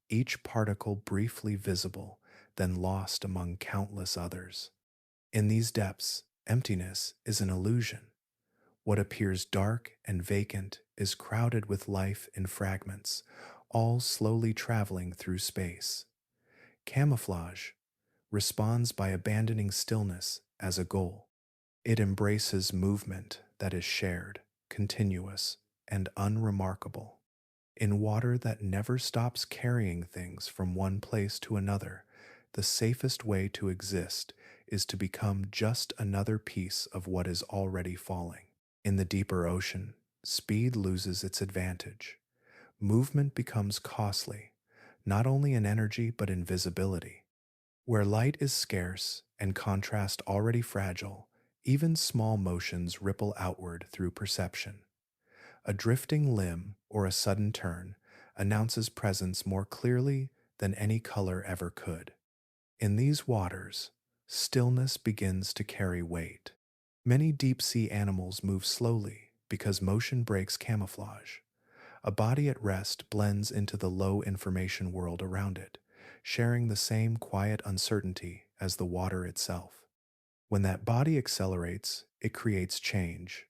each particle briefly visible, then lost among countless others. In these depths, emptiness is an illusion. What appears dark and vacant is crowded with life in fragments, all slowly traveling through space. Camouflage responds by abandoning stillness as a goal. It embraces movement that is shared, continuous, and unremarkable. In water that never stops carrying things from one place to another, the safest way to exist is to become just another piece of what is already falling. In the deeper ocean, speed loses its advantage. Movement becomes costly, not only in energy but in visibility. Where light is scarce and contrast already fragile, even small motions ripple outward through perception. A drifting limb or a sudden turn announces presence more clearly than any color ever could. In these waters, stillness begins to carry weight. Many deep-sea animals move slowly because motion breaks camouflage. A body at rest blends into the low-information world around it, sharing the same quiet uncertainty as the water itself. When that body accelerates, it creates change,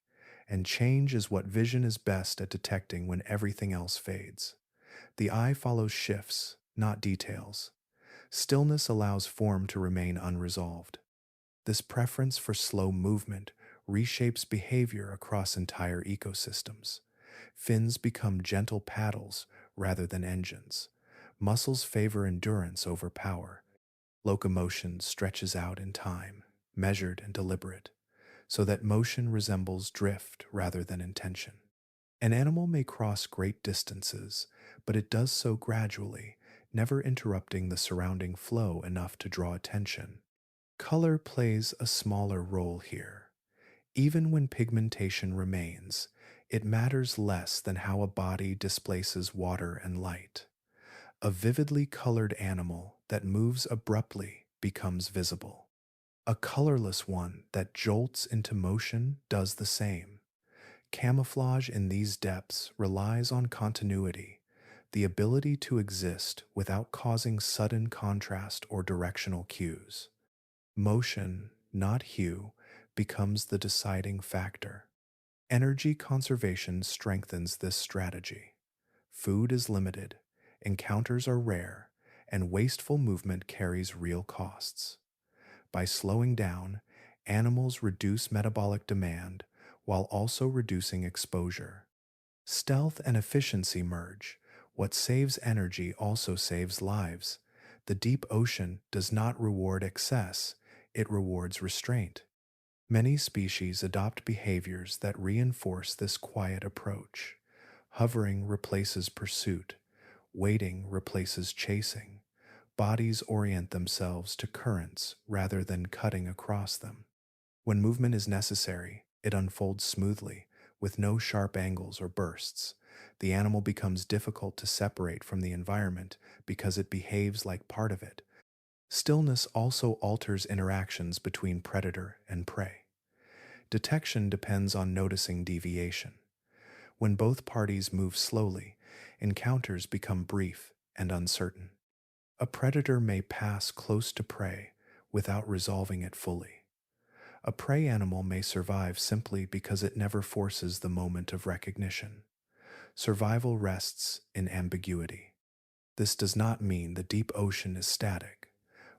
and change is what vision is best at detecting when everything else fades. The eye follows shifts, not details. Stillness allows form to remain unresolved. This preference for slow movement reshapes behavior across entire ecosystems. Fins become gentle paddles rather than engines. Muscles favor endurance over power. Locomotion stretches out in time, measured and deliberate, so that motion resembles drift rather than intention. An animal may cross great distances, but it does so gradually, never interrupting the surrounding flow enough to draw attention. Color plays a smaller role here. Even when pigmentation remains, it matters less than how a body displaces water and light. A vividly colored animal that moves abruptly becomes visible. A colorless one that jolts into motion does the same. Camouflage in these depths relies on continuity, the ability to exist without causing sudden contrast or directional cues. Motion, not hue, becomes the deciding factor. Energy conservation strengthens this strategy. Food is limited, encounters are rare, and wasteful movement carries real costs. By slowing down, animals reduce metabolic demand while also reducing exposure. Stealth and efficiency merge. What saves energy also saves lives. The deep ocean does not reward excess, it rewards restraint. Many species adopt behaviors that reinforce this quiet approach. Hovering replaces pursuit, waiting replaces chasing. Bodies orient themselves to currents rather than cutting across them. When movement is necessary, it unfolds smoothly, with no sharp angles or bursts. The animal becomes difficult to separate from the environment because it behaves like part of it. Stillness also alters interactions between predator and prey. Detection depends on noticing deviation. When both parties move slowly, encounters become brief and uncertain. A predator may pass close to prey without resolving it fully. A prey animal may survive simply because it never forces the moment of recognition. Survival rests in ambiguity. This does not mean the deep ocean is static.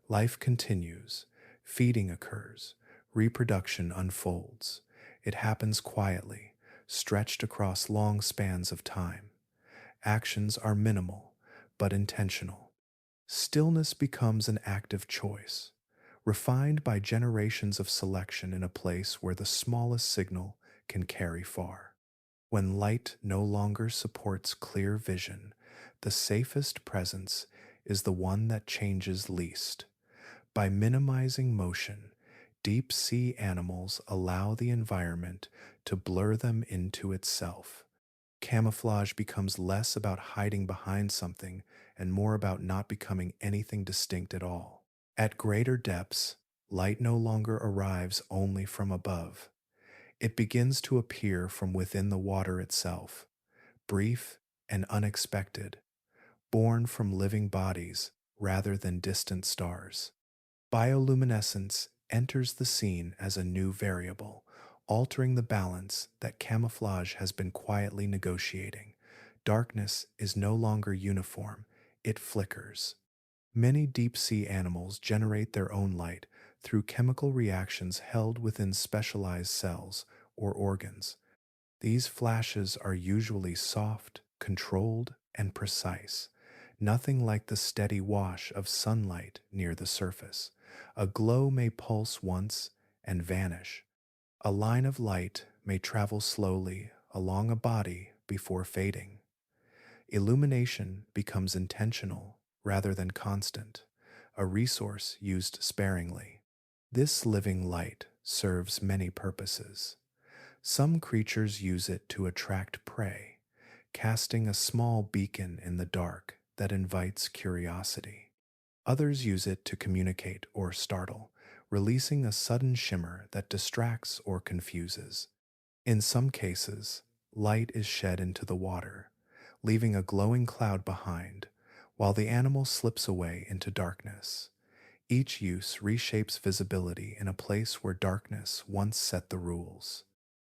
Life continues, feeding occurs, reproduction unfolds. It happens quietly, stretched across long spans of time. Actions are minimal, but intentional. Stillness becomes an active choice, refined by generations of selection in a place where the smallest signal can carry far. When light no longer supports clear vision, the safest presence is the one that changes least. By minimizing motion, deep sea animals allow the environment to blur them into itself. Camouflage becomes less about hiding behind something and more about not becoming anything distinct at all. At greater depths, light no longer arrives only from above. It begins to appear from within the water itself, brief and unexpected, born from living bodies rather than distant stars. Bioluminescence enters the scene as a new variable, altering the balance that camouflage has been quietly negotiating. Darkness is no longer uniform, it flickers. Many deep sea animals generate their own light through chemical reactions held within specialized cells or organs. These flashes are usually soft, controlled, and precise, nothing like the steady wash of sunlight near the surface. A glow may pulse once and vanish. A line of light may travel slowly along a body before fading. Illumination becomes intentional rather than constant, a resource used sparingly. This living light serves many purposes. Some creatures use it to attract prey, casting a small beacon in the dark that invites curiosity. Others use it to communicate or startle, releasing a sudden shimmer that distracts or confuses. In some cases, light is shed into the water, leaving a glowing cloud behind, while the animal slips away into darkness. Each use reshapes visibility in a place where darkness once set the rules.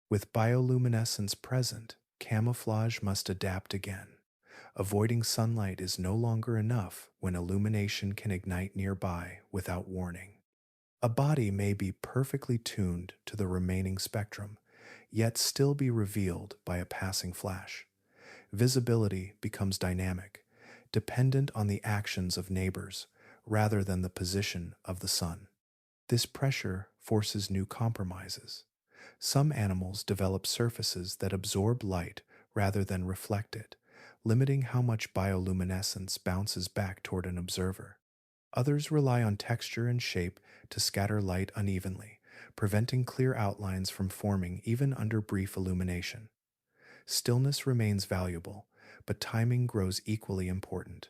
With bioluminescence present, camouflage must adapt again. Avoiding sunlight is no longer enough when illumination can ignite nearby without warning. A body may be perfectly tuned to the remaining spectrum, yet still be revealed by a passing flash. Visibility becomes dynamic, dependent on the actions of neighbors rather than the position of the sun. This pressure forces new compromises. Some animals develop surfaces that absorb light rather than reflect it, limiting how much bioluminescence bounces back toward an observer. Others rely on texture and shape to scatter light unevenly, preventing clear outlines from forming even under brief illumination. Stillness remains valuable, but timing grows equally important.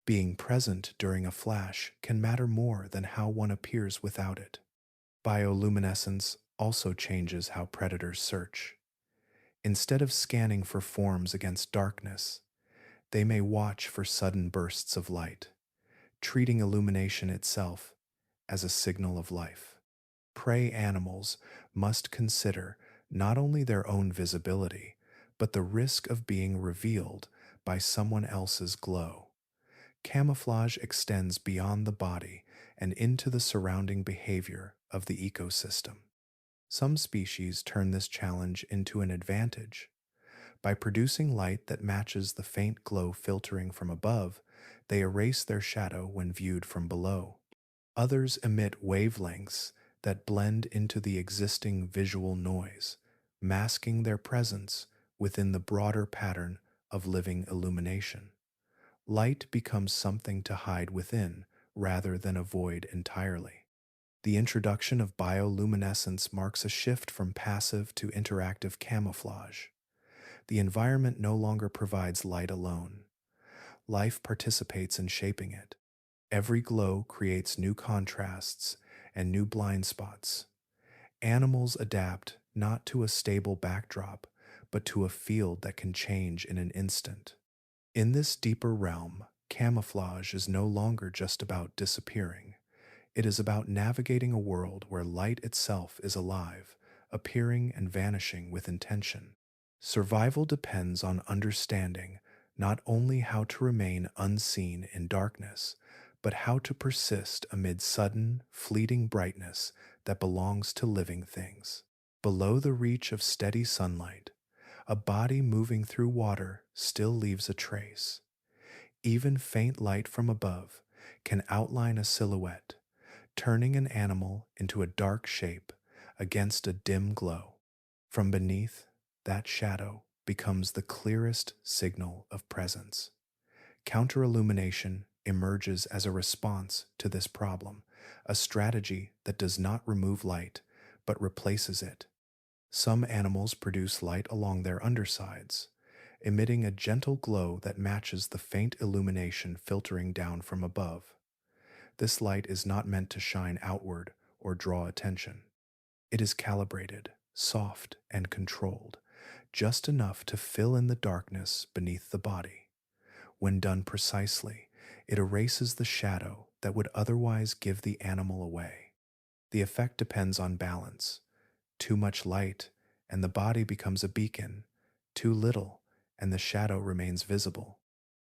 Being present during a flash can matter more than how one appears without it. Bioluminescence also changes how predators search. Instead of scanning for forms against darkness, they may watch for sudden bursts of light, treating illumination itself as a signal of life. Prey animals must consider not only their own visibility, but the risk of being revealed by someone else's glow. Camouflage extends beyond the body and into the surrounding behavior of the ecosystem. Some species turn this challenge into an advantage. By producing light that matches the faint glow filtering from above, they erase their shadow when viewed from below. Others emit wavelengths that blend into the existing visual noise, masking their presence within the broader pattern of living illumination. Light becomes something to hide within rather than avoid entirely. The introduction of bioluminescence marks a shift from passive to interactive camouflage. The environment no longer provides light alone. Life participates in shaping it. Every glow creates new contrasts and new blind spots. Animals adapt not to a stable backdrop, but to a field that can change in an instant. In this deeper realm, camouflage is no longer just about disappearing. It is about navigating a world where light itself is alive, appearing and vanishing with intention. Survival depends on understanding not only how to remain unseen in darkness, but how to persist amid sudden, fleeting brightness that belongs to living things. Below the reach of steady sunlight, a body moving through water still leaves a trace. Even faint light from above can outline a silhouette, turning an animal into a dark shape against a dim glow. From beneath, that shadow becomes the clearest signal of presence. Counterillumination emerges as a response to this problem, a strategy that does not remove light, but replaces it. Some animals produce light along their undersides, emitting a gentle glow that matches the faint illumination filtering down from above. This light is not meant to shine outward or draw attention. It is calibrated, soft, and controlled, just enough to fill in the darkness beneath the body. When done precisely, it erases the shadow that would otherwise give the animal away. The effect depends on balance. Too much light, and the body becomes a beacon. Too little, and the shadow remains visible.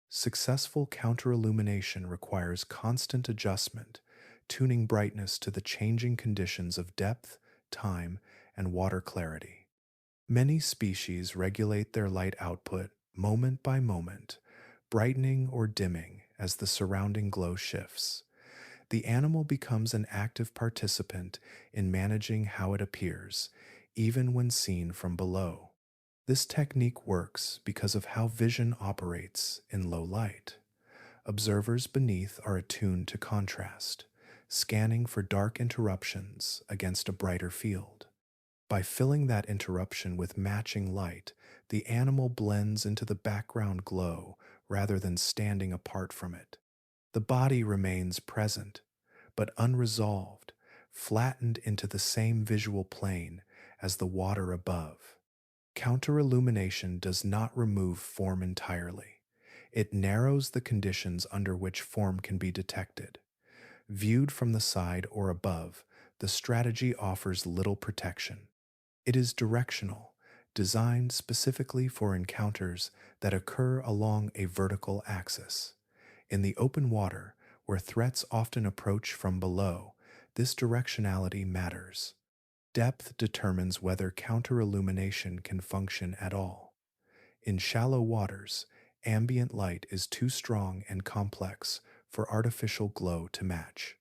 Successful counterillumination requires constant adjustment, tuning brightness to the changing conditions of depth, time, and water clarity. Many species regulate their light output moment by moment, brightening or dimming as the surrounding glow shifts. The animal becomes an active participant in managing how it appears, even when seen from below. This technique works because of how vision operates in low light. Observers beneath are attuned to contrast, scanning for dark interruptions against a brighter field. By filling that interruption with matching light, the animal blends into the background glow rather than standing apart from it. The body remains present, but unresolved, flattened into the same visual plane as the water above. Counterillumination does not remove form entirely. It narrows the conditions under which form can be detected. Viewed from the side or above, the strategy offers little protection. It is directional, designed specifically for encounters that occur along a vertical axis. In the open water, where threats often approach from below, this directionality matters. Depth determines whether counterillumination can function at all. In shallow waters, ambient light is too strong and complex for artificial glow to match.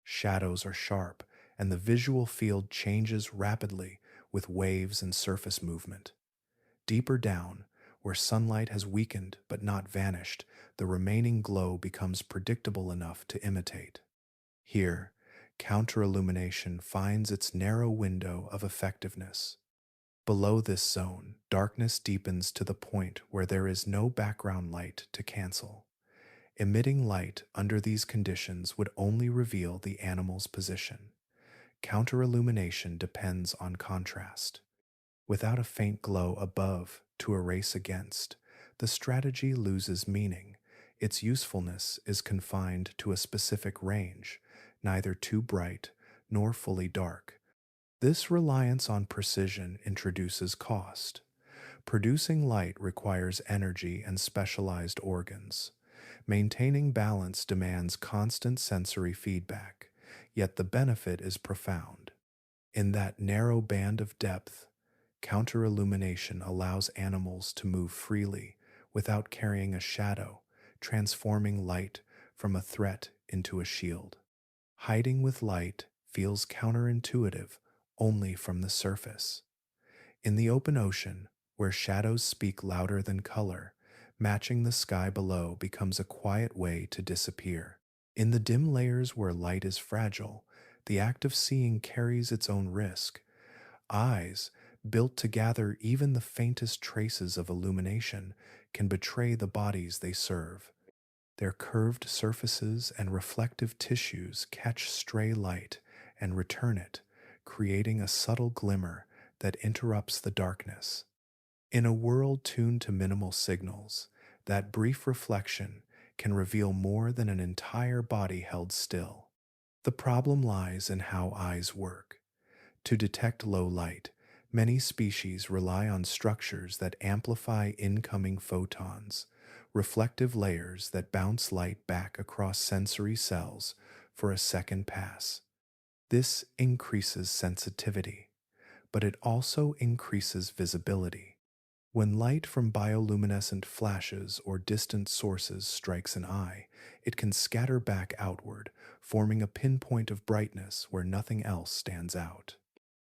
Shadows are sharp, and the visual field changes rapidly with waves and surface movement. Deeper down, where sunlight has weakened but not vanished, the remaining glow becomes predictable enough to imitate. Here, counterillumination finds its narrow window of effectiveness. Below this zone, darkness deepens to the point where there is no background light to cancel. Emitting light under these conditions would only reveal the animal's position. Counterillumination depends on contrast. Without a faint glow above to erase against, the strategy loses meaning. Its usefulness is confined to a specific range, neither too bright nor fully dark. This reliance on precision introduces cost. Producing light requires energy and specialized organs. Maintaining balance demands constant sensory feedback, yet the benefit is profound. In that narrow band of depth, counterillumination allows animals to move freely without carrying a shadow, transforming light from a threat into a shield. Hiding with light feels counterintuitive only from the surface. In the open ocean, where shadows speak louder than color, matching the sky below becomes a quiet way to disappear. In the dim layers where light is fragile, the act of seeing carries its own risk. Eyes, built to gather even the faintest traces of illumination, can betray the bodies they serve. Their curved surfaces and reflective tissues catch stray light and return it, creating a subtle glimmer that interrupts the darkness. In a world tuned to minimal signals, that brief reflection can reveal more than an entire body held still. The problem lies in how eyes work. To detect low light, many species rely on structures that amplify incoming photons, reflective layers that bounce light back across sensory cells for a second pass. This increases sensitivity, but it also increases visibility. When light from bioluminescent flashes or distant sources strikes an eye, it can scatter back outward, forming a pinpoint of brightness where nothing else stands out.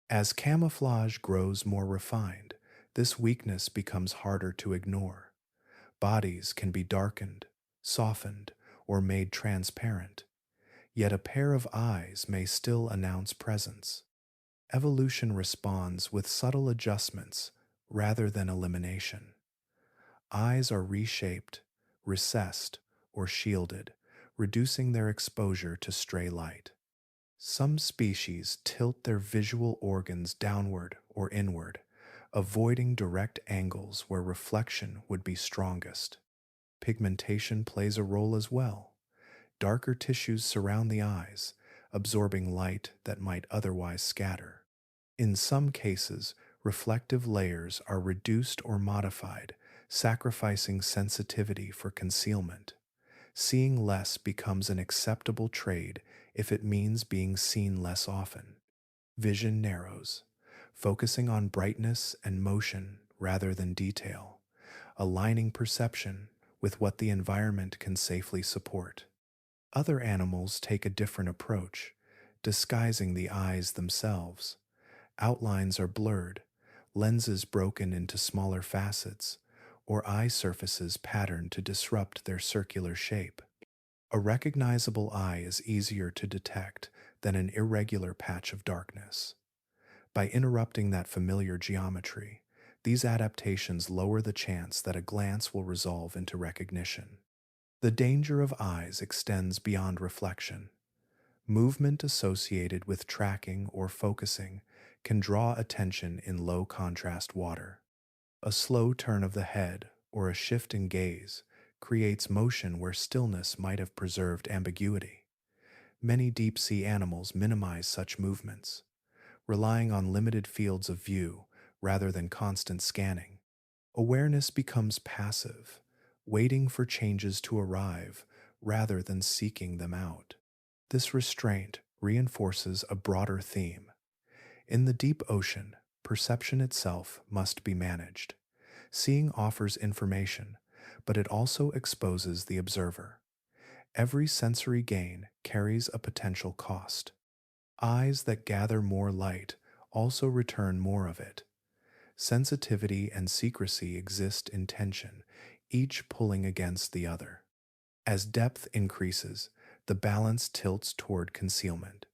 As camouflage grows more refined, this weakness becomes harder to ignore. Bodies can be darkened, softened, or made transparent, yet a pair of eyes may still announce presence. Evolution responds with subtle adjustments rather than elimination. Eyes are reshaped, recessed, or shielded, reducing their exposure to stray light. Some species tilt their visual organs downward or inward, avoiding direct angles where reflection would be strongest. Pigmentation plays a role as well. Darker tissues surround the eyes, absorbing light that might otherwise scatter. In some cases, reflective layers are reduced or modified, sacrificing sensitivity for concealment. Seeing less becomes an acceptable trade if it means being seen less often. Vision narrows, focusing on brightness and motion rather than detail, aligning perception with what the environment can safely support. Other animals take a different approach, disguising the eyes themselves. Outlines are blurred, lenses broken into smaller facets, or eye surfaces patterned to disrupt their circular shape. A recognizable eye is easier to detect than an irregular patch of darkness. By interrupting that familiar geometry, these adaptations lower the chance that a glance will resolve into recognition. The danger of eyes extends beyond reflection. Movement associated with tracking or focusing can draw attention in low contrast water. A slow turn of the head or a shift in gaze creates motion where stillness might have preserved ambiguity. Many deep sea animals minimize such movements, relying on limited fields of view rather than constant scanning. Awareness becomes passive, waiting for changes to arrive rather than seeking them out. This restraint reinforces a broader theme. In the deep ocean, perception itself must be managed. Seeing offers information, but it also exposes the observer. Every sensory gain carries a potential cost. Eyes that gather more light also return more of it. Sensitivity and secrecy exist in tension, each pulling against the other. As depth increases, the balance tilts toward concealment.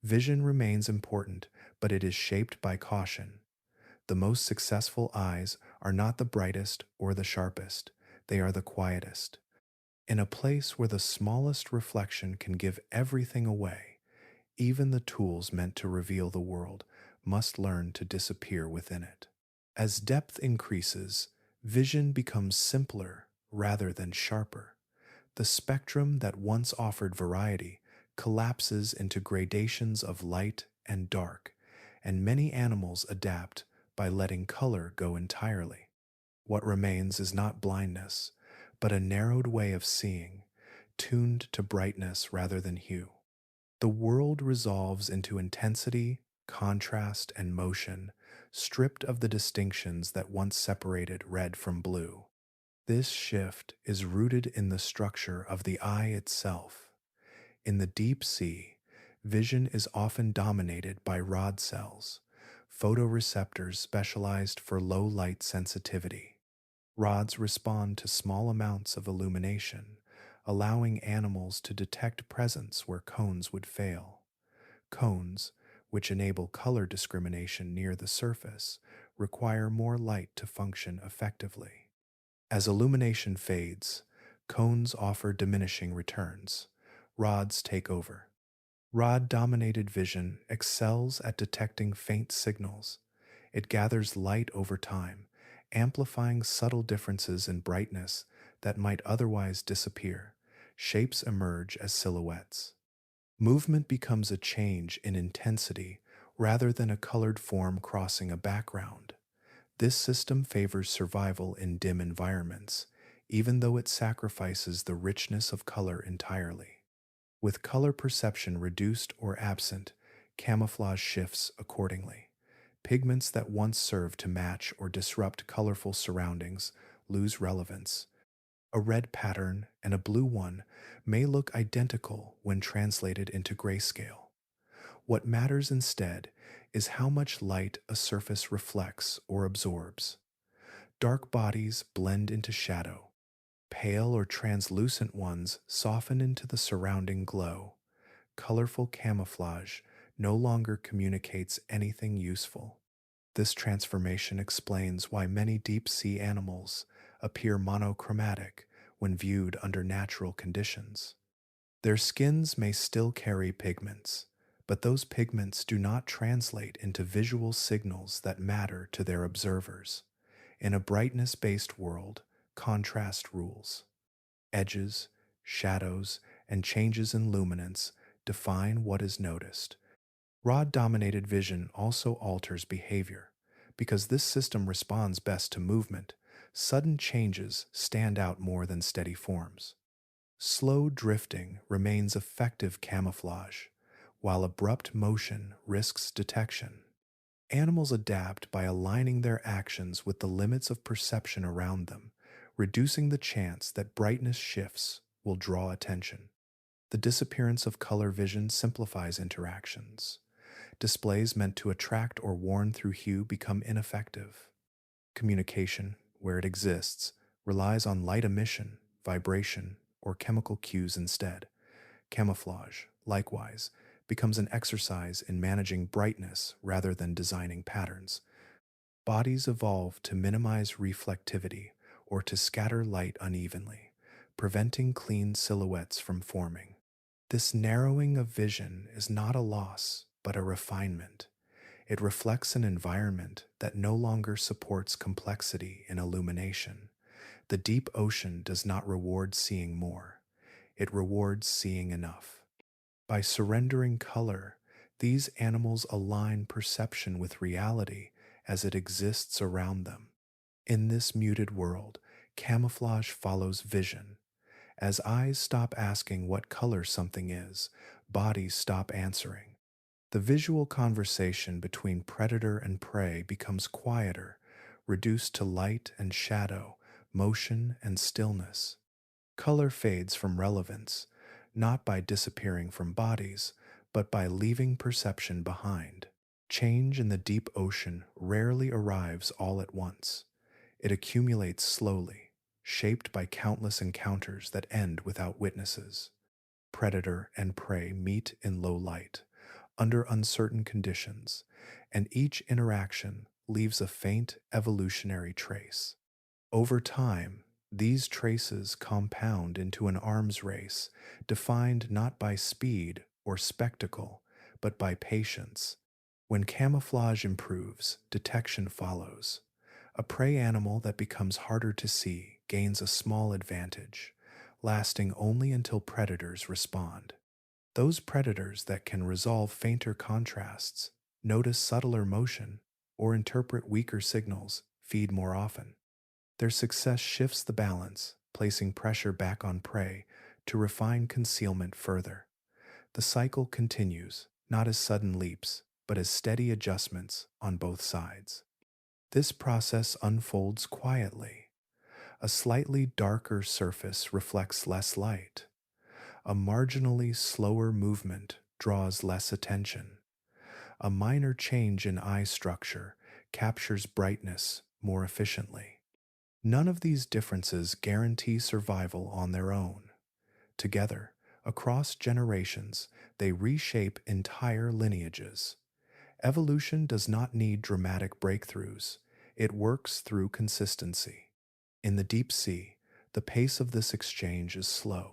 Vision remains important, but it is shaped by caution. The most successful eyes are not the brightest or the sharpest, they are the quietest. In a place where the smallest reflection can give everything away, even the tools meant to reveal the world must learn to disappear within it. As depth increases, vision becomes simpler rather than sharper. The spectrum that once offered variety collapses into gradations of light and dark, and many animals adapt by letting color go entirely. What remains is not blindness, but a narrowed way of seeing, tuned to brightness rather than hue. The world resolves into intensity, contrast, and motion, stripped of the distinctions that once separated red from blue. This shift is rooted in the structure of the eye itself. In the deep sea, vision is often dominated by rod cells, photoreceptors specialized for low light sensitivity. Rods respond to small amounts of illumination, allowing animals to detect presence where cones would fail. Cones, which enable color discrimination near the surface, require more light to function effectively. As illumination fades, cones offer diminishing returns. Rods take over. Rod-dominated vision excels at detecting faint signals. It gathers light over time, amplifying subtle differences in brightness that might otherwise disappear. Shapes emerge as silhouettes. Movement becomes a change in intensity rather than a colored form crossing a background. This system favors survival in dim environments, even though it sacrifices the richness of color entirely. With color perception reduced or absent, camouflage shifts accordingly. Pigments that once served to match or disrupt colorful surroundings lose relevance. A red pattern and a blue one may look identical when translated into grayscale. What matters instead is how much light a surface reflects or absorbs. Dark bodies blend into shadow. Pale or translucent ones soften into the surrounding glow. Colorful camouflage no longer communicates anything useful. This transformation explains why many deep-sea animals appear monochromatic when viewed under natural conditions. Their skins may still carry pigments, but those pigments do not translate into visual signals that matter to their observers. In a brightness-based world, contrast rules. Edges, shadows, and changes in luminance define what is noticed. Rod-dominated vision also alters behavior. Because this system responds best to movement, sudden changes stand out more than steady forms. Slow drifting remains effective camouflage, while abrupt motion risks detection. Animals adapt by aligning their actions with the limits of perception around them, reducing the chance that brightness shifts will draw attention. The disappearance of color vision simplifies interactions. Displays meant to attract or warn through hue become ineffective. Communication, where it exists, relies on light emission, vibration, or chemical cues instead. Camouflage, likewise, becomes an exercise in managing brightness rather than designing patterns. Bodies evolve to minimize reflectivity or to scatter light unevenly, preventing clean silhouettes from forming. This narrowing of vision is not a loss, but a refinement. It reflects an environment that no longer supports complexity in illumination. The deep ocean does not reward seeing more, it rewards seeing enough. By surrendering color, these animals align perception with reality as it exists around them. In this muted world, camouflage follows vision. As eyes stop asking what color something is, bodies stop answering. The visual conversation between predator and prey becomes quieter, reduced to light and shadow, motion and stillness. Color fades from relevance, not by disappearing from bodies, but by leaving perception behind. Change in the deep ocean rarely arrives all at once. It accumulates slowly, shaped by countless encounters that end without witnesses. Predator and prey meet in low light, under uncertain conditions, and each interaction leaves a faint evolutionary trace. Over time, these traces compound into an arms race defined not by speed or spectacle, but by patience. When camouflage improves, detection follows. A prey animal that becomes harder to see gains a small advantage, lasting only until predators respond. Those predators that can resolve fainter contrasts, notice subtler motion, or interpret weaker signals feed more often. Their success shifts the balance, placing pressure back on prey to refine concealment further. The cycle continues, not as sudden leaps, but as steady adjustments on both sides. This process unfolds quietly. A slightly darker surface reflects less light. A marginally slower movement draws less attention. A minor change in eye structure captures brightness more efficiently. None of these differences guarantee survival on their own. Together, across generations, they reshape entire lineages. Evolution does not need dramatic breakthroughs. It works through consistency. In the deep sea, the pace of this exchange is slow.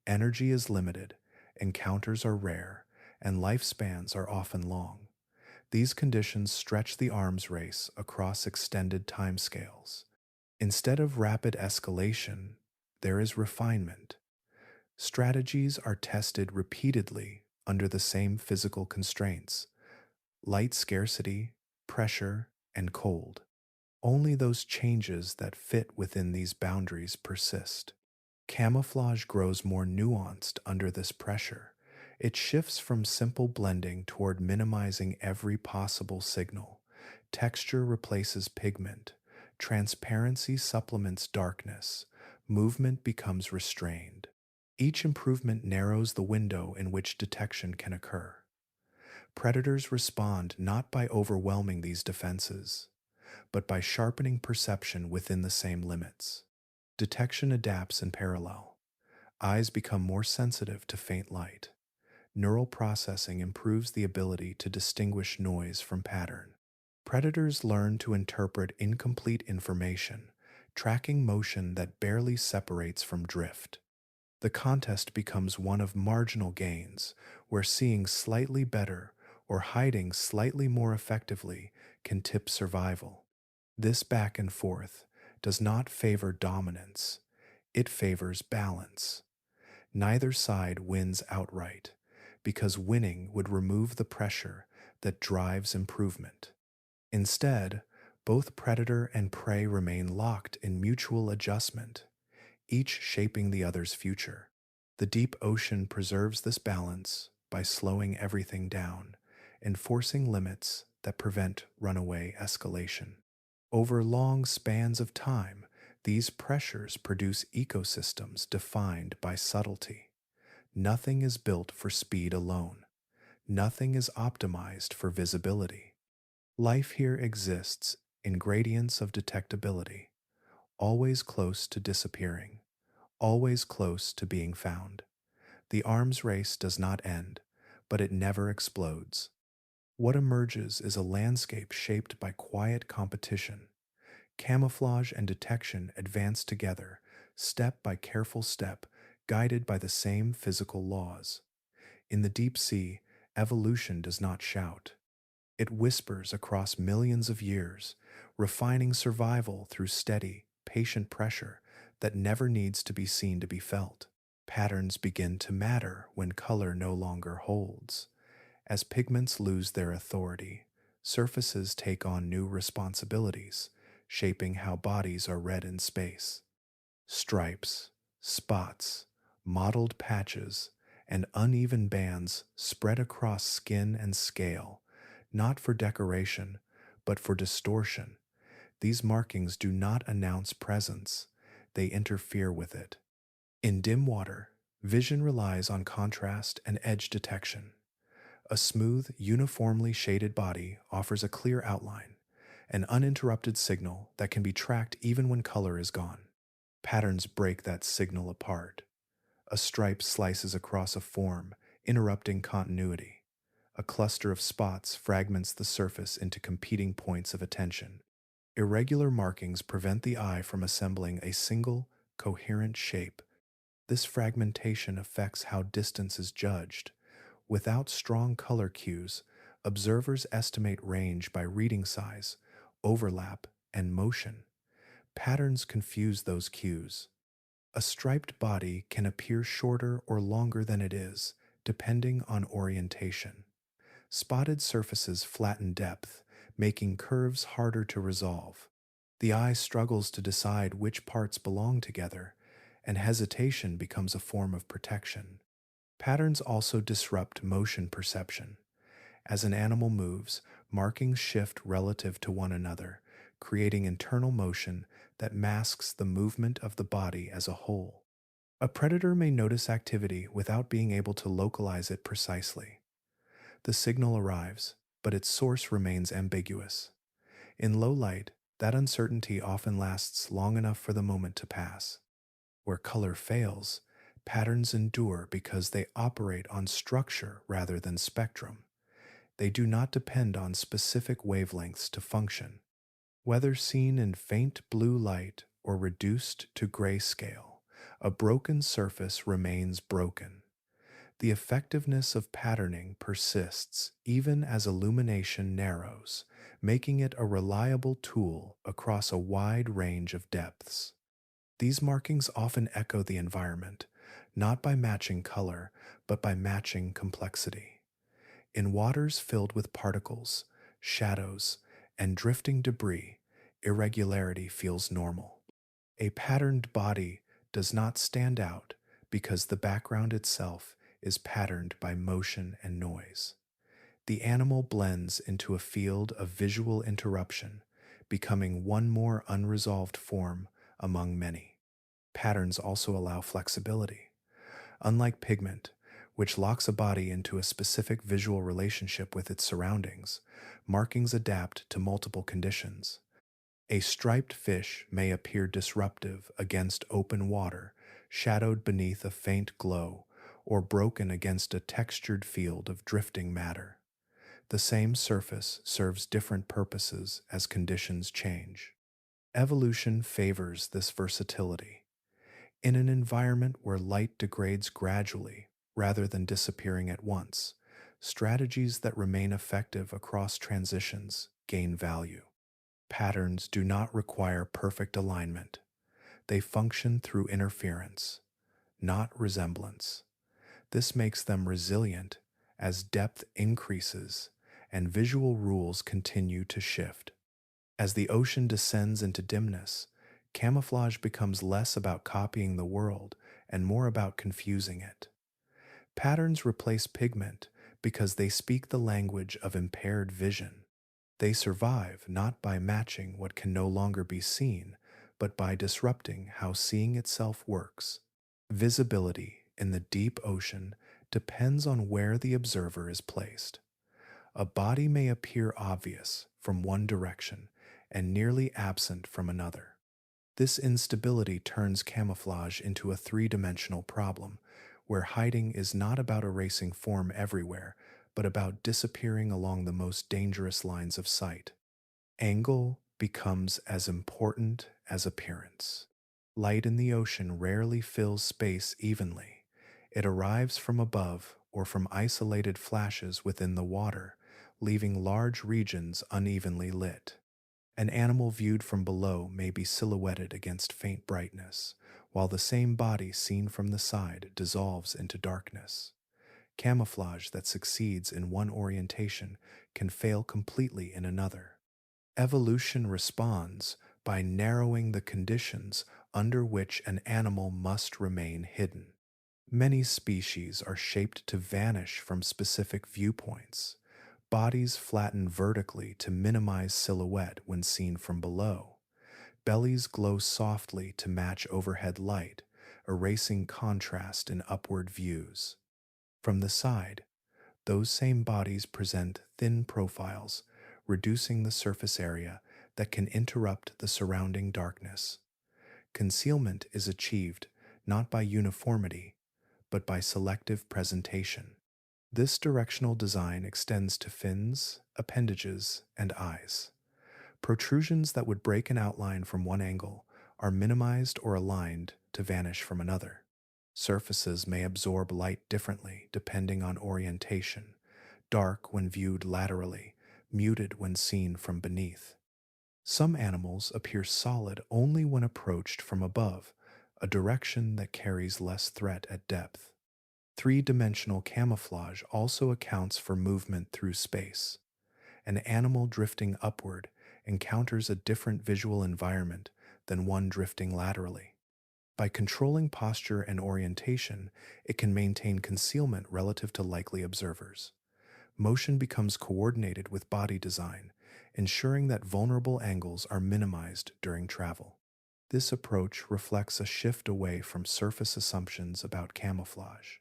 Energy is limited, encounters are rare, and lifespans are often long. These conditions stretch the arms race across extended timescales. Instead of rapid escalation, there is refinement. Strategies are tested repeatedly under the same physical constraints: light scarcity, pressure, and cold. Only those changes that fit within these boundaries persist. Camouflage grows more nuanced under this pressure. It shifts from simple blending toward minimizing every possible signal. Texture replaces pigment. Transparency supplements darkness. Movement becomes restrained. Each improvement narrows the window in which detection can occur. Predators respond not by overwhelming these defenses, but by sharpening perception within the same limits. Detection adapts in parallel. Eyes become more sensitive to faint light. Neural processing improves the ability to distinguish noise from pattern. Predators learn to interpret incomplete information, tracking motion that barely separates from drift. The contest becomes one of marginal gains, where seeing slightly better or hiding slightly more effectively can tip survival. This back and forth does not favor dominance, it favors balance. Neither side wins outright, because winning would remove the pressure that drives improvement. Instead, both predator and prey remain locked in mutual adjustment, each shaping the other's future. The deep ocean preserves this balance by slowing everything down, enforcing limits that prevent runaway escalation. Over long spans of time, these pressures produce ecosystems defined by subtlety. Nothing is built for speed alone. Nothing is optimized for visibility. Life here exists in gradients of detectability, always close to disappearing, always close to being found. The arms race does not end, but it never explodes. What emerges is a landscape shaped by quiet competition. Camouflage and detection advance together, step by careful step, guided by the same physical laws. In the deep sea, evolution does not shout. It whispers across millions of years, refining survival through steady, patient pressure that never needs to be seen to be felt. Patterns begin to matter when color no longer holds. As pigments lose their authority, surfaces take on new responsibilities, shaping how bodies are read in space. Stripes, spots, mottled patches, and uneven bands spread across skin and scale, not for decoration, but for distortion. These markings do not announce presence, they interfere with it. In dim water, vision relies on contrast and edge detection. A smooth, uniformly shaded body offers a clear outline, an uninterrupted signal that can be tracked even when color is gone. Patterns break that signal apart. A stripe slices across a form, interrupting continuity. A cluster of spots fragments the surface into competing points of attention. Irregular markings prevent the eye from assembling a single, coherent shape. This fragmentation affects how distance is judged. Without strong color cues, observers estimate range by reading size, overlap, and motion. Patterns confuse those cues. A striped body can appear shorter or longer than it is, depending on orientation. Spotted surfaces flatten depth, making curves harder to resolve. The eye struggles to decide which parts belong together, and hesitation becomes a form of protection. Patterns also disrupt motion perception. As an animal moves, markings shift relative to one another, creating internal motion that masks the movement of the body as a whole. A predator may notice activity without being able to localize it precisely. The signal arrives, but its source remains ambiguous. In low light, that uncertainty often lasts long enough for the moment to pass. Where color fails, patterns endure because they operate on structure rather than spectrum. They do not depend on specific wavelengths to function. Whether seen in faint blue light or reduced to grayscale, a broken surface remains broken. The effectiveness of patterning persists even as illumination narrows, making it a reliable tool across a wide range of depths. These markings often echo the environment, not by matching color, but by matching complexity. In waters filled with particles, shadows, and drifting debris, irregularity feels normal. A patterned body does not stand out because the background itself is patterned by motion and noise. The animal blends into a field of visual interruption, becoming one more unresolved form among many. Patterns also allow flexibility. Unlike pigment, which locks a body into a specific visual relationship with its surroundings, markings adapt to multiple conditions. A striped fish may appear disruptive against open water, shadowed beneath a faint glow, or broken against a textured field of drifting matter. The same surface serves different purposes as conditions change. Evolution favors this versatility. In an environment where light degrades gradually rather than disappearing at once, strategies that remain effective across transitions gain value. Patterns do not require perfect alignment. They function through interference, not resemblance. This makes them resilient as depth increases and visual rules continue to shift. As the ocean descends into dimness, camouflage becomes less about copying the world and more about confusing it. Patterns replace pigment because they speak the language of impaired vision. They survive not by matching what can no longer be seen, but by disrupting how seeing itself works. Visibility in the deep ocean depends on where the observer is placed. A body may appear obvious from one direction and nearly absent from another. This instability turns camouflage into a three-dimensional problem, where hiding is not about erasing form everywhere, but about disappearing along the most dangerous lines of sight. Angle becomes as important as appearance. Light in the ocean rarely fills space evenly. It arrives from above or from isolated flashes within the water, leaving large regions unevenly lit. An animal viewed from below may be silhouetted against faint brightness, while the same body seen from the side dissolves into darkness. Camouflage that succeeds in one orientation can fail completely in another. Evolution responds by narrowing the conditions under which an animal must remain hidden. Many species are shaped to vanish from specific viewpoints. Bodies flatten vertically to minimize silhouette when seen from below. Bellies glow softly to match overhead light, erasing contrast in upward views. From the side, those same bodies present thin profiles, reducing the surface area that can interrupt the surrounding darkness. Concealment is achieved not by uniformity, but by selective presentation. This directional design extends to fins, appendages, and eyes. Protrusions that would break an outline from one angle are minimized or aligned to vanish from another. Surfaces may absorb light differently depending on orientation, dark when viewed laterally, muted when seen from beneath. Some animals appear solid only when approached from above, a direction that carries less threat at depth. Three-dimensional camouflage also accounts for movement through space. An animal drifting upward encounters a different visual environment than one drifting laterally. By controlling posture and orientation, it can maintain concealment relative to likely observers. Motion becomes coordinated with body design, ensuring that vulnerable angles are minimized during travel. This approach reflects a shift away from surface assumptions about camouflage.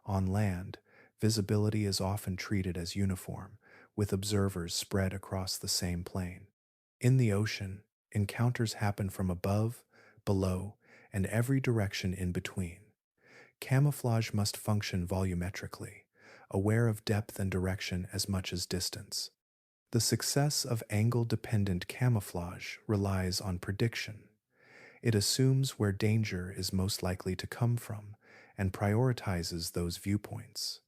On land, visibility is often treated as uniform, with observers spread across the same plane. In the ocean, encounters happen from above, below, and every direction in between. Camouflage must function volumetrically, aware of depth and direction as much as distance. The success of angle-dependent camouflage relies on prediction. It assumes where danger is most likely to come from and prioritizes those viewpoints.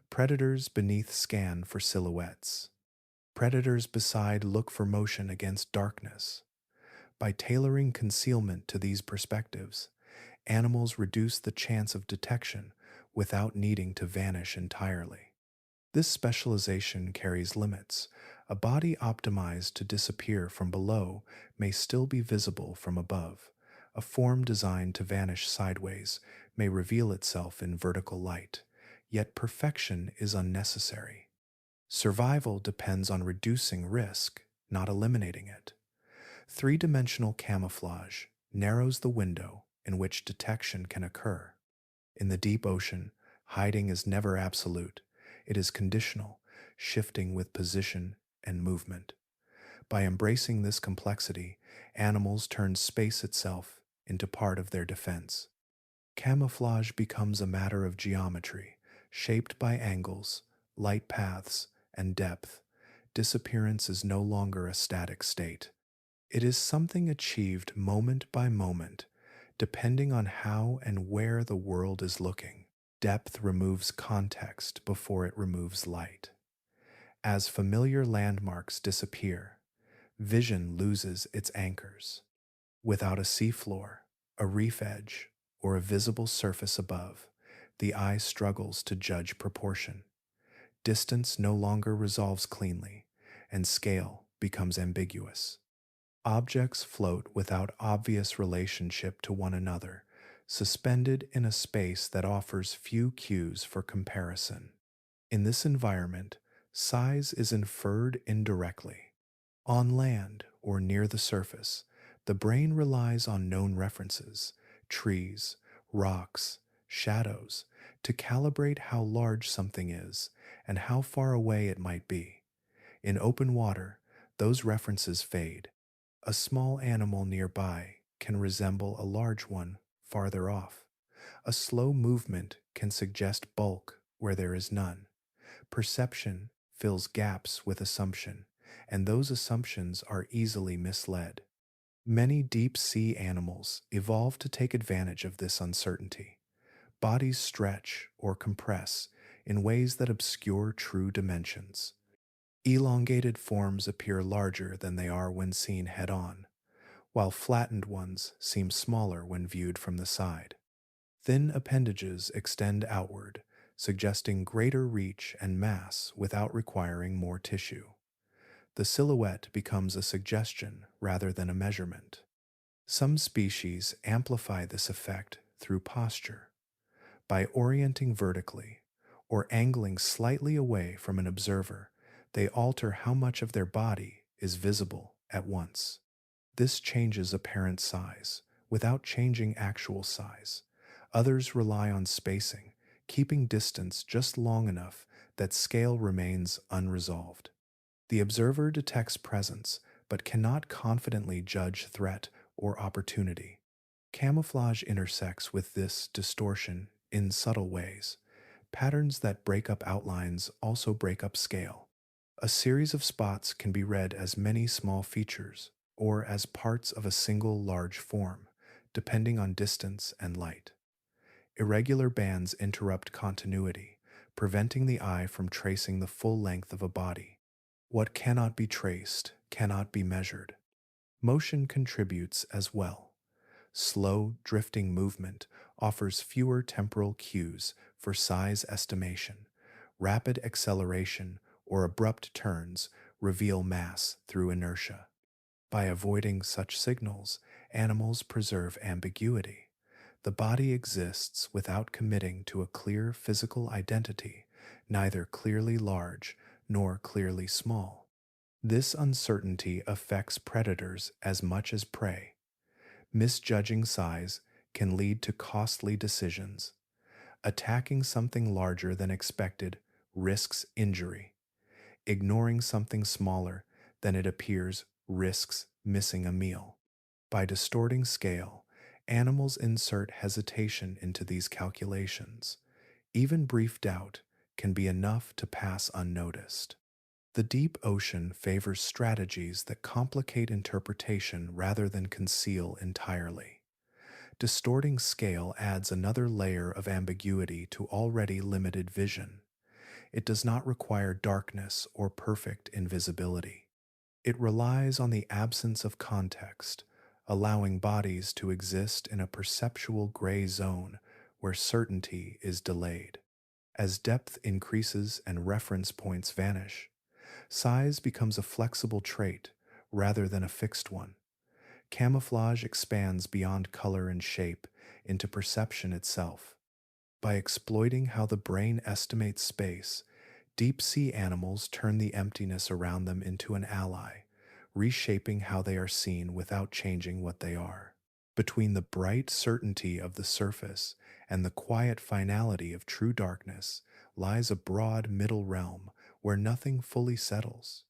Predators beneath scan for silhouettes. Predators beside look for motion against darkness. By tailoring concealment to these perspectives, animals reduce the chance of detection without needing to vanish entirely. This specialization carries limits. A body optimized to disappear from below may still be visible from above. A form designed to vanish sideways may reveal itself in vertical light, yet perfection is unnecessary. Survival depends on reducing risk, not eliminating it. Three-dimensional camouflage narrows the window in which detection can occur. In the deep ocean, hiding is never absolute. It is conditional, shifting with position and movement. By embracing this complexity, animals turn space itself into part of their defense. Camouflage becomes a matter of geometry, shaped by angles, light paths, and depth. Disappearance is no longer a static state. It is something achieved moment by moment, depending on how and where the world is looking. Depth removes context before it removes light. As familiar landmarks disappear, vision loses its anchors. Without a seafloor, a reef edge, or a visible surface above, the eye struggles to judge proportion. Distance no longer resolves cleanly, and scale becomes ambiguous. Objects float without obvious relationship to one another, suspended in a space that offers few cues for comparison. In this environment, size is inferred indirectly. On land or near the surface, the brain relies on known references, trees, rocks, shadows, to calibrate how large something is and how far away it might be. In open water, those references fade. A small animal nearby can resemble a large one farther off. A slow movement can suggest bulk where there is none. Perception fills gaps with assumption, and those assumptions are easily misled. Many deep sea animals evolve to take advantage of this uncertainty. Bodies stretch or compress in ways that obscure true dimensions. Elongated forms appear larger than they are when seen head on, while flattened ones seem smaller when viewed from the side. Thin appendages extend outward, suggesting greater reach and mass without requiring more tissue. The silhouette becomes a suggestion rather than a measurement. Some species amplify this effect through posture. By orienting vertically or angling slightly away from an observer, they alter how much of their body is visible at once. This changes apparent size without changing actual size. Others rely on spacing, keeping distance just long enough that scale remains unresolved. The observer detects presence but cannot confidently judge threat or opportunity. Camouflage intersects with this distortion in subtle ways. Patterns that break up outlines also break up scale. A series of spots can be read as many small features or as parts of a single large form, depending on distance and light. Irregular bands interrupt continuity, preventing the eye from tracing the full length of a body. What cannot be traced cannot be measured. Motion contributes as well. Slow, drifting movement offers fewer temporal cues for size estimation. Rapid acceleration or abrupt turns reveal mass through inertia. By avoiding such signals, animals preserve ambiguity. The body exists without committing to a clear physical identity, neither clearly large nor clearly small. This uncertainty affects predators as much as prey. Misjudging size can lead to costly decisions. Attacking something larger than expected risks injury. Ignoring something smaller than it appears risks missing a meal. By distorting scale, animals insert hesitation into these calculations. Even brief doubt can be enough to pass unnoticed. The deep ocean favors strategies that complicate interpretation rather than conceal entirely. Distorting scale adds another layer of ambiguity to already limited vision. It does not require darkness or perfect invisibility. It relies on the absence of context, allowing bodies to exist in a perceptual gray zone where certainty is delayed. As depth increases and reference points vanish, size becomes a flexible trait rather than a fixed one. Camouflage expands beyond color and shape into perception itself. By exploiting how the brain estimates space, deep-sea animals turn the emptiness around them into an ally, reshaping how they are seen without changing what they are. Between the bright certainty of the surface and the quiet finality of true darkness lies a broad middle realm where nothing fully settles.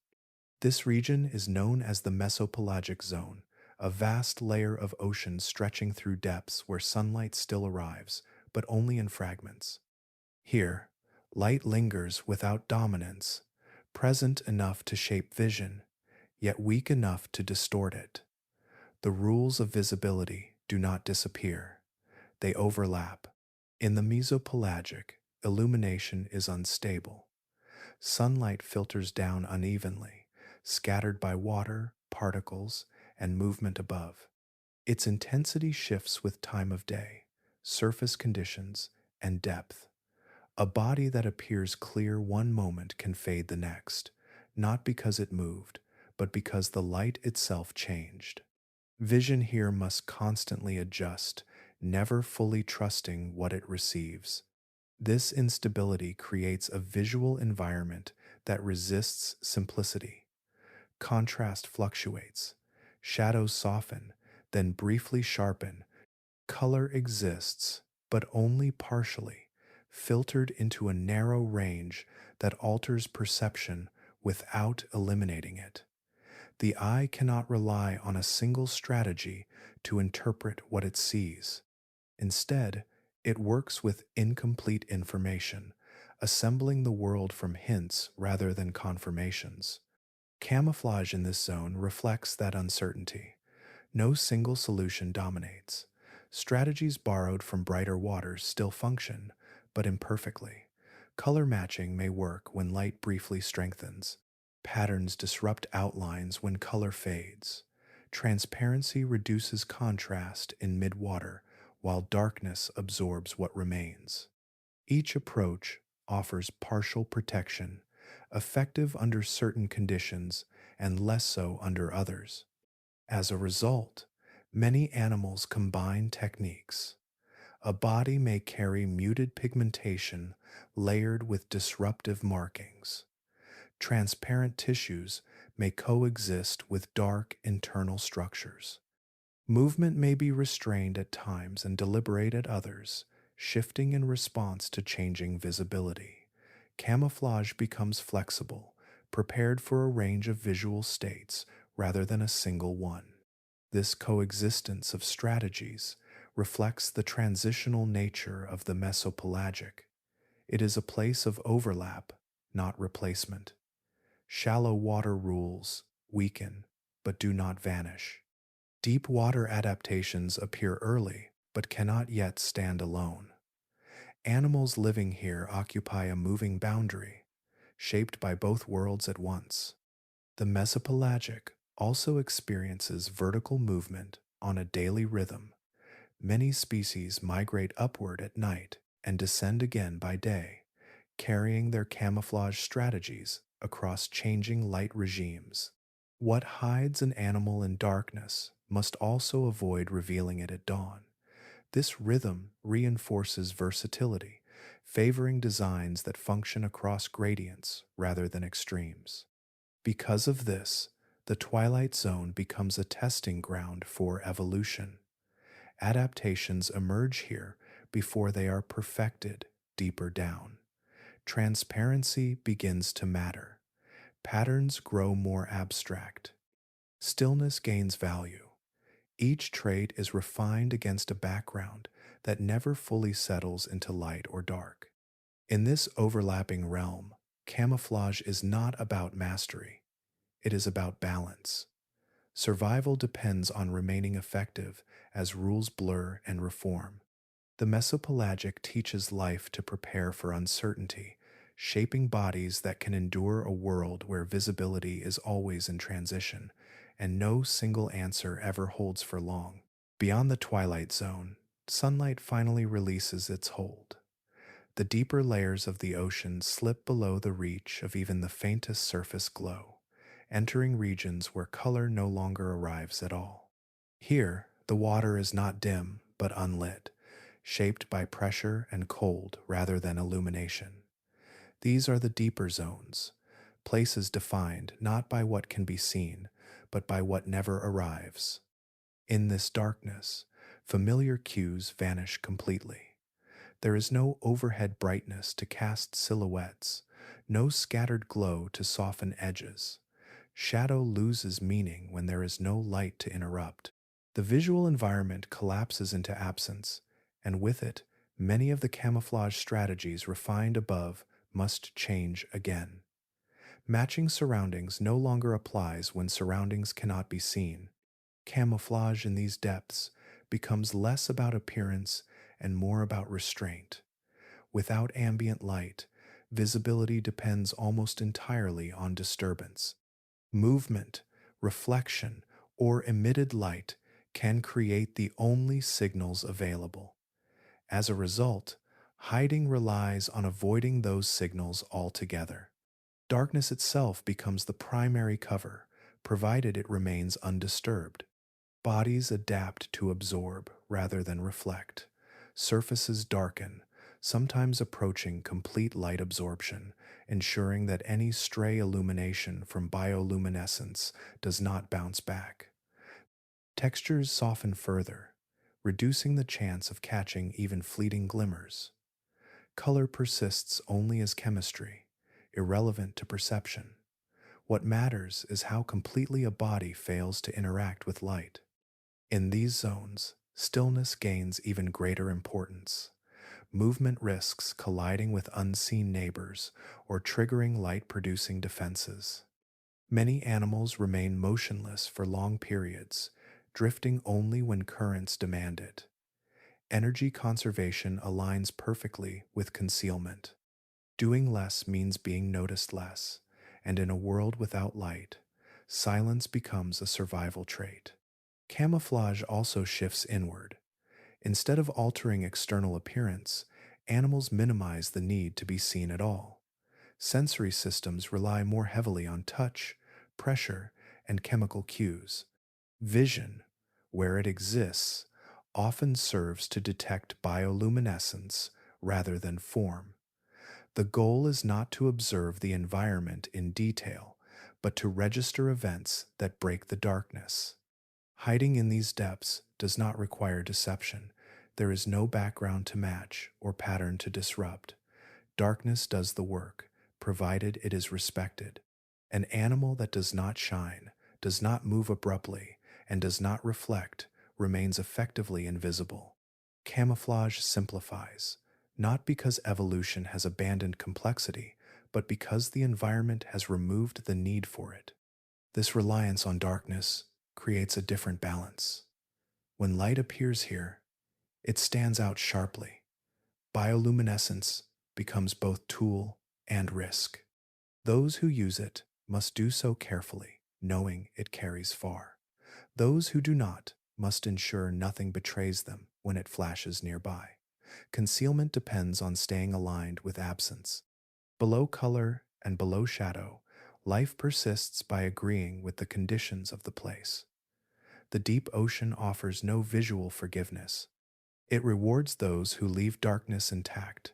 This region is known as the mesopelagic zone, a vast layer of ocean stretching through depths where sunlight still arrives, but only in fragments. Here, light lingers without dominance, present enough to shape vision, yet weak enough to distort it. The rules of visibility do not disappear. They overlap. In the mesopelagic, illumination is unstable. Sunlight filters down unevenly, scattered by water, particles, and movement above. Its intensity shifts with time of day, surface conditions, and depth. A body that appears clear one moment can fade the next, not because it moved, but because the light itself changed. Vision here must constantly adjust, never fully trusting what it receives. This instability creates a visual environment that resists simplicity. Contrast fluctuates, shadows soften, then briefly sharpen. Color exists, but only partially, filtered into a narrow range that alters perception without eliminating it. The eye cannot rely on a single strategy to interpret what it sees. Instead, it works with incomplete information, assembling the world from hints rather than confirmations. Camouflage in this zone reflects that uncertainty. No single solution dominates. Strategies borrowed from brighter waters still function, but imperfectly. Color matching may work when light briefly strengthens. Patterns disrupt outlines when color fades. Transparency reduces contrast in mid-water, while darkness absorbs what remains. Each approach offers partial protection, effective under certain conditions and less so under others. As a result, many animals combine techniques. A body may carry muted pigmentation layered with disruptive markings. Transparent tissues may coexist with dark internal structures. Movement may be restrained at times and deliberate at others, shifting in response to changing visibility. Camouflage becomes flexible, prepared for a range of visual states rather than a single one. This coexistence of strategies reflects the transitional nature of the mesopelagic. It is a place of overlap, not replacement. Shallow water rules weaken, but do not vanish. Deep water adaptations appear early, but cannot yet stand alone. Animals living here occupy a moving boundary, shaped by both worlds at once. The mesopelagic also experiences vertical movement on a daily rhythm. Many species migrate upward at night and descend again by day, carrying their camouflage strategies across changing light regimes. What hides an animal in darkness must also avoid revealing it at dawn. This rhythm reinforces versatility, favoring designs that function across gradients rather than extremes. Because of this, the twilight zone becomes a testing ground for evolution. Adaptations emerge here before they are perfected deeper down. Transparency begins to matter. Patterns grow more abstract. Stillness gains value. Each trait is refined against a background that never fully settles into light or dark. In this overlapping realm, camouflage is not about mastery. It is about balance. Survival depends on remaining effective as rules blur and reform. The mesopelagic teaches life to prepare for uncertainty, shaping bodies that can endure a world where visibility is always in transition, and no single answer ever holds for long. Beyond the twilight zone, sunlight finally releases its hold. The deeper layers of the ocean slip below the reach of even the faintest surface glow, entering regions where color no longer arrives at all. Here, the water is not dim, but unlit, shaped by pressure and cold rather than illumination. These are the deeper zones, places defined not by what can be seen, but by what never arrives. In this darkness, familiar cues vanish completely. There is no overhead brightness to cast silhouettes, no scattered glow to soften edges. Shadow loses meaning when there is no light to interrupt. The visual environment collapses into absence, and with it, many of the camouflage strategies refined above must change again. Matching surroundings no longer applies when surroundings cannot be seen. Camouflage in these depths becomes less about appearance and more about restraint. Without ambient light, visibility depends almost entirely on disturbance. Movement, reflection, or emitted light can create the only signals available. As a result, Hiding relies on avoiding those signals altogether. Darkness itself becomes the primary cover, provided it remains undisturbed. Bodies adapt to absorb rather than reflect. Surfaces darken, sometimes approaching complete light absorption, ensuring that any stray illumination from bioluminescence does not bounce back. Textures soften further, reducing the chance of catching even fleeting glimmers. Color persists only as chemistry, irrelevant to perception. What matters is how completely a body fails to interact with light. In these zones, stillness gains even greater importance. Movement risks colliding with unseen neighbors or triggering light-producing defenses. Many animals remain motionless for long periods, drifting only when currents demand it. Energy conservation aligns perfectly with concealment. Doing less means being noticed less, and in a world without light, silence becomes a survival trait. Camouflage also shifts inward. Instead of altering external appearance, animals minimize the need to be seen at all. Sensory systems rely more heavily on touch, pressure, and chemical cues. Vision, where it exists, often serves to detect bioluminescence rather than form. The goal is not to observe the environment in detail, but to register events that break the darkness. Hiding in these depths does not require deception. There is no background to match or pattern to disrupt. Darkness does the work, provided it is respected. An animal that does not shine, does not move abruptly, and does not reflect remains effectively invisible. Camouflage simplifies, not because evolution has abandoned complexity, but because the environment has removed the need for it. This reliance on darkness creates a different balance. When light appears here, it stands out sharply. Bioluminescence becomes both tool and risk. Those who use it must do so carefully, knowing it carries far. Those who do not must ensure nothing betrays them when it flashes nearby. Concealment depends on staying aligned with absence. Below color and below shadow, life persists by agreeing with the conditions of the place. The deep ocean offers no visual forgiveness. It rewards those who leave darkness intact,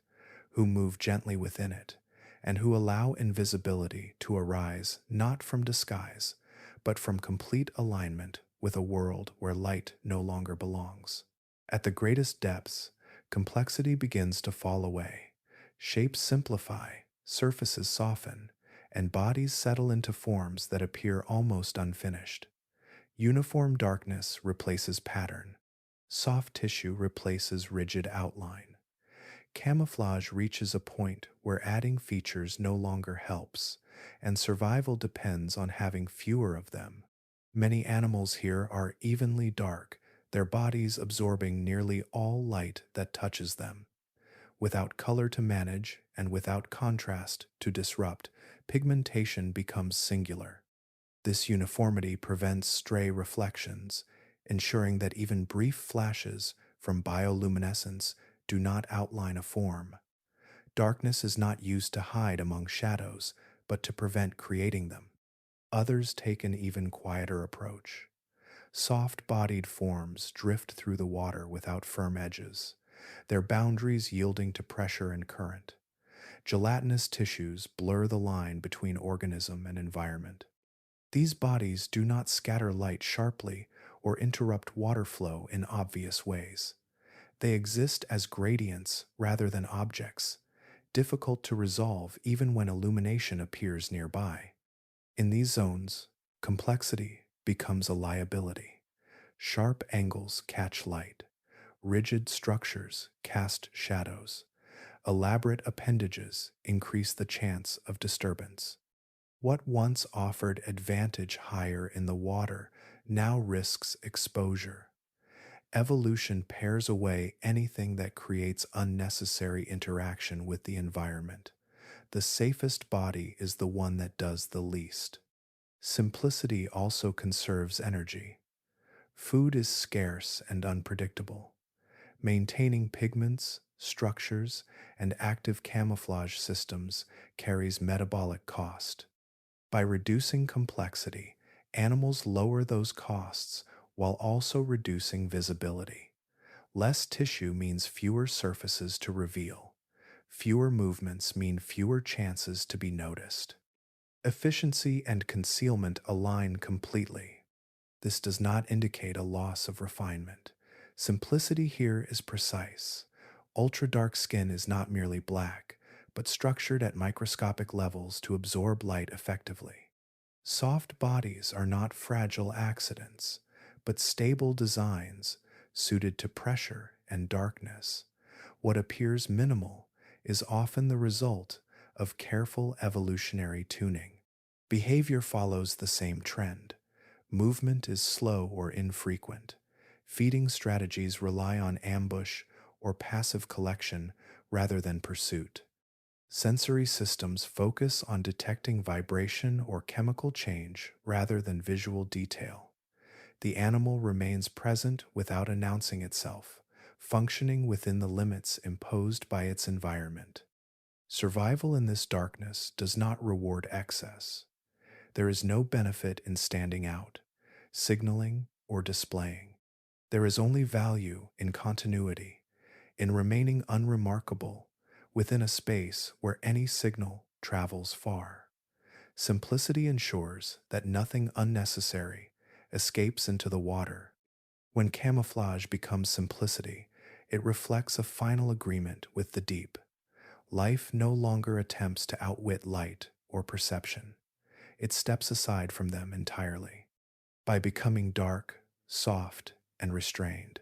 who move gently within it, and who allow invisibility to arise not from disguise, but from complete alignment with a world where light no longer belongs. At the greatest depths, complexity begins to fall away. Shapes simplify, surfaces soften, and bodies settle into forms that appear almost unfinished. Uniform darkness replaces pattern. Soft tissue replaces rigid outline. Camouflage reaches a point where adding features no longer helps, and survival depends on having fewer of them. Many animals here are evenly dark, their bodies absorbing nearly all light that touches them. Without color to manage and without contrast to disrupt, pigmentation becomes singular. This uniformity prevents stray reflections, ensuring that even brief flashes from bioluminescence do not outline a form. Darkness is not used to hide among shadows, but to prevent creating them. Others take an even quieter approach. Soft-bodied forms drift through the water without firm edges, their boundaries yielding to pressure and current. Gelatinous tissues blur the line between organism and environment. These bodies do not scatter light sharply or interrupt water flow in obvious ways. They exist as gradients rather than objects, difficult to resolve even when illumination appears nearby. In these zones, complexity becomes a liability. Sharp angles catch light. Rigid structures cast shadows. Elaborate appendages increase the chance of disturbance. What once offered advantage higher in the water now risks exposure. Evolution pares away anything that creates unnecessary interaction with the environment. The safest body is the one that does the least. Simplicity also conserves energy. Food is scarce and unpredictable. Maintaining pigments, structures, and active camouflage systems carries metabolic cost. By reducing complexity, animals lower those costs while also reducing visibility. Less tissue means fewer surfaces to reveal. Fewer movements mean fewer chances to be noticed. Efficiency and concealment align completely. This does not indicate a loss of refinement. Simplicity here is precise. Ultra dark skin is not merely black, but structured at microscopic levels to absorb light effectively. Soft bodies are not fragile accidents, but stable designs suited to pressure and darkness. What appears minimal is often the result of careful evolutionary tuning. Behavior follows the same trend. Movement is slow or infrequent. Feeding strategies rely on ambush or passive collection rather than pursuit. Sensory systems focus on detecting vibration or chemical change rather than visual detail. The animal remains present without announcing itself, functioning within the limits imposed by its environment. Survival in this darkness does not reward excess. There is no benefit in standing out, signaling, or displaying. There is only value in continuity, in remaining unremarkable within a space where any signal travels far. Simplicity ensures that nothing unnecessary escapes into the water. When camouflage becomes simplicity, it reflects a final agreement with the deep. Life no longer attempts to outwit light or perception. It steps aside from them entirely. By becoming dark, soft, and restrained,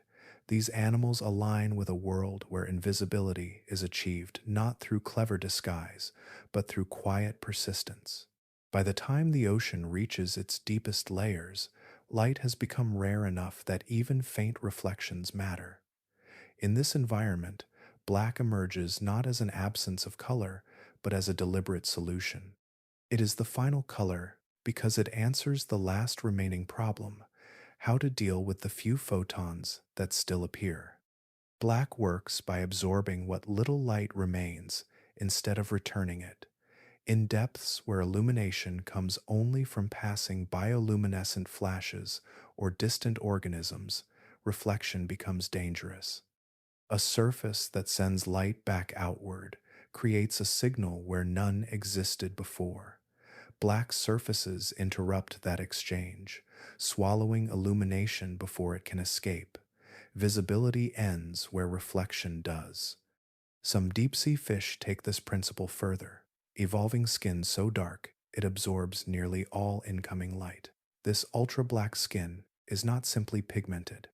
these animals align with a world where invisibility is achieved not through clever disguise, but through quiet persistence. By the time the ocean reaches its deepest layers, light has become rare enough that even faint reflections matter. In this environment, black emerges not as an absence of color, but as a deliberate solution. It is the final color because it answers the last remaining problem: how to deal with the few photons that still appear. Black works by absorbing what little light remains instead of returning it. In depths where illumination comes only from passing bioluminescent flashes or distant organisms, reflection becomes dangerous. A surface that sends light back outward creates a signal where none existed before. Black surfaces interrupt that exchange, swallowing illumination before it can escape. Visibility ends where reflection does. Some deep-sea fish take this principle further, evolving skin so dark it absorbs nearly all incoming light. This ultra-black skin is not simply pigmented.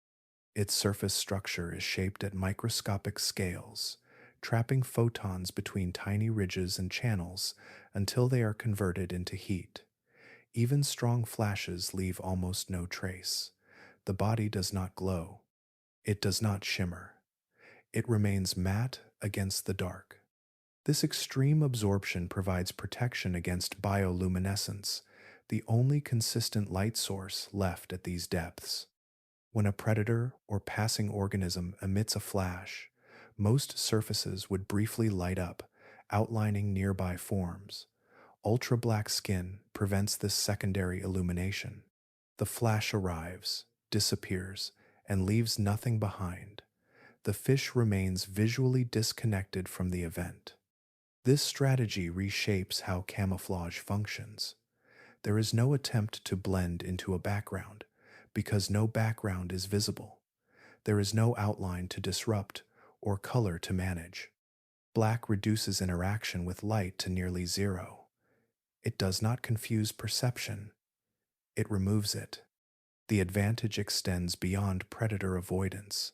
Its surface structure is shaped at microscopic scales, trapping photons between tiny ridges and channels until they are converted into heat. Even strong flashes leave almost no trace. The body does not glow. It does not shimmer. It remains matte against the dark. This extreme absorption provides protection against bioluminescence, the only consistent light source left at these depths. When a predator or passing organism emits a flash, most surfaces would briefly light up, outlining nearby forms. Ultra-black skin prevents this secondary illumination. The flash arrives, disappears, and leaves nothing behind. The fish remains visually disconnected from the event. This strategy reshapes how camouflage functions. There is no attempt to blend into a background, because no background is visible. There is no outline to disrupt or color to manage. Black reduces interaction with light to nearly zero. It does not confuse perception. It removes it. The advantage extends beyond predator avoidance.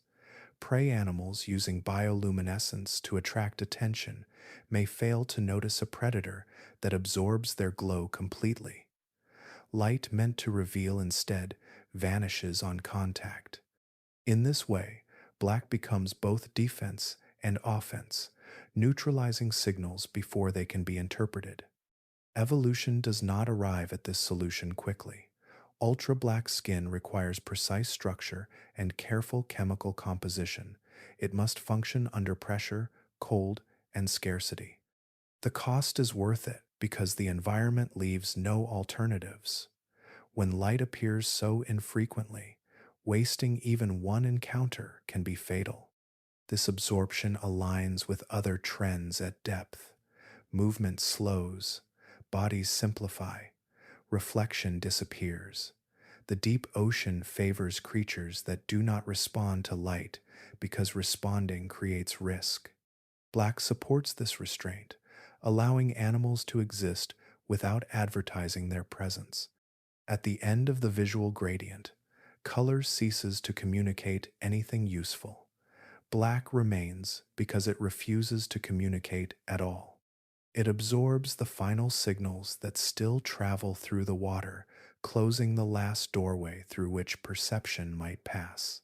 Prey animals using bioluminescence to attract attention may fail to notice a predator that absorbs their glow completely. Light meant to reveal instead vanishes on contact. In this way, black becomes both defense and offense, neutralizing signals before they can be interpreted. Evolution does not arrive at this solution quickly. Ultra-black skin requires precise structure and careful chemical composition, It must function under pressure, cold, and scarcity. The cost is worth it because the environment leaves no alternatives. When light appears so infrequently, wasting even one encounter can be fatal. This absorption aligns with other trends at depth. Movement slows, bodies simplify, reflection disappears. The deep ocean favors creatures that do not respond to light because responding creates risk. Black supports this restraint, allowing animals to exist without advertising their presence. At the end of the visual gradient, color ceases to communicate anything useful. Black remains because it refuses to communicate at all. It absorbs the final signals that still travel through the water, closing the last doorway through which perception might pass.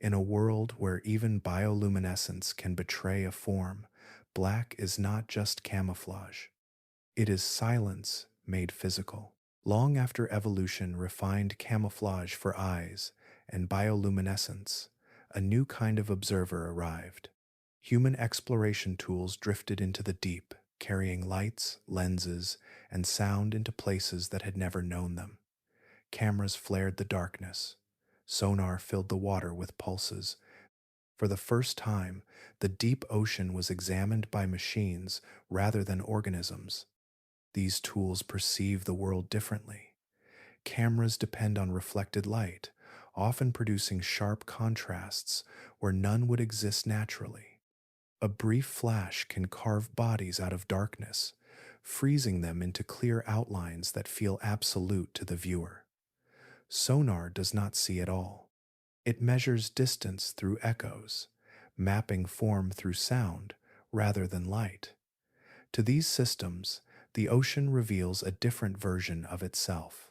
In a world where even bioluminescence can betray a form, black is not just camouflage. It is silence made physical. Long after evolution refined camouflage for eyes and bioluminescence, a new kind of observer arrived. Human exploration tools drifted into the deep, carrying lights, lenses, and sound into places that had never known them. Cameras flared the darkness. Sonar filled the water with pulses. For the first time, the deep ocean was examined by machines rather than organisms. These tools perceive the world differently. Cameras depend on reflected light, often producing sharp contrasts where none would exist naturally. A brief flash can carve bodies out of darkness, freezing them into clear outlines that feel absolute to the viewer. Sonar does not see at all. It measures distance through echoes, mapping form through sound rather than light. To these systems, the ocean reveals a different version of itself.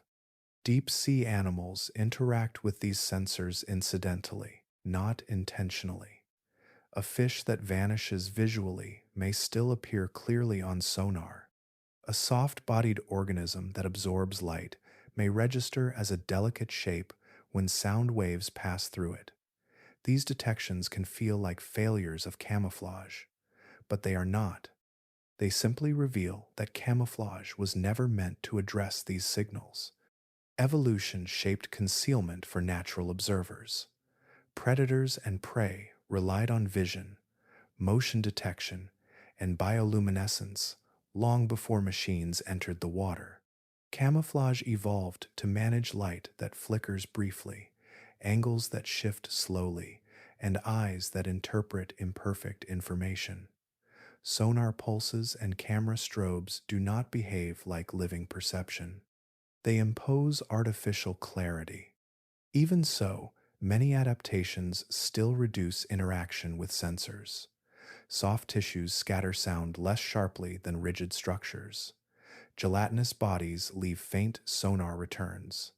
Deep sea animals interact with these sensors incidentally, not intentionally. A fish that vanishes visually may still appear clearly on sonar. A soft-bodied organism that absorbs light may register as a delicate shape when sound waves pass through it. These detections can feel like failures of camouflage, but they are not. They simply reveal that camouflage was never meant to address these signals. Evolution shaped concealment for natural observers. Predators and prey relied on vision, motion detection, and bioluminescence long before machines entered the water. Camouflage evolved to manage light that flickers briefly, angles that shift slowly, and eyes that interpret imperfect information. Sonar pulses and camera strobes do not behave like living perception. They impose artificial clarity. Even so, many adaptations still reduce interaction with sensors. Soft tissues scatter sound less sharply than rigid structures. Gelatinous bodies leave faint sonar returns.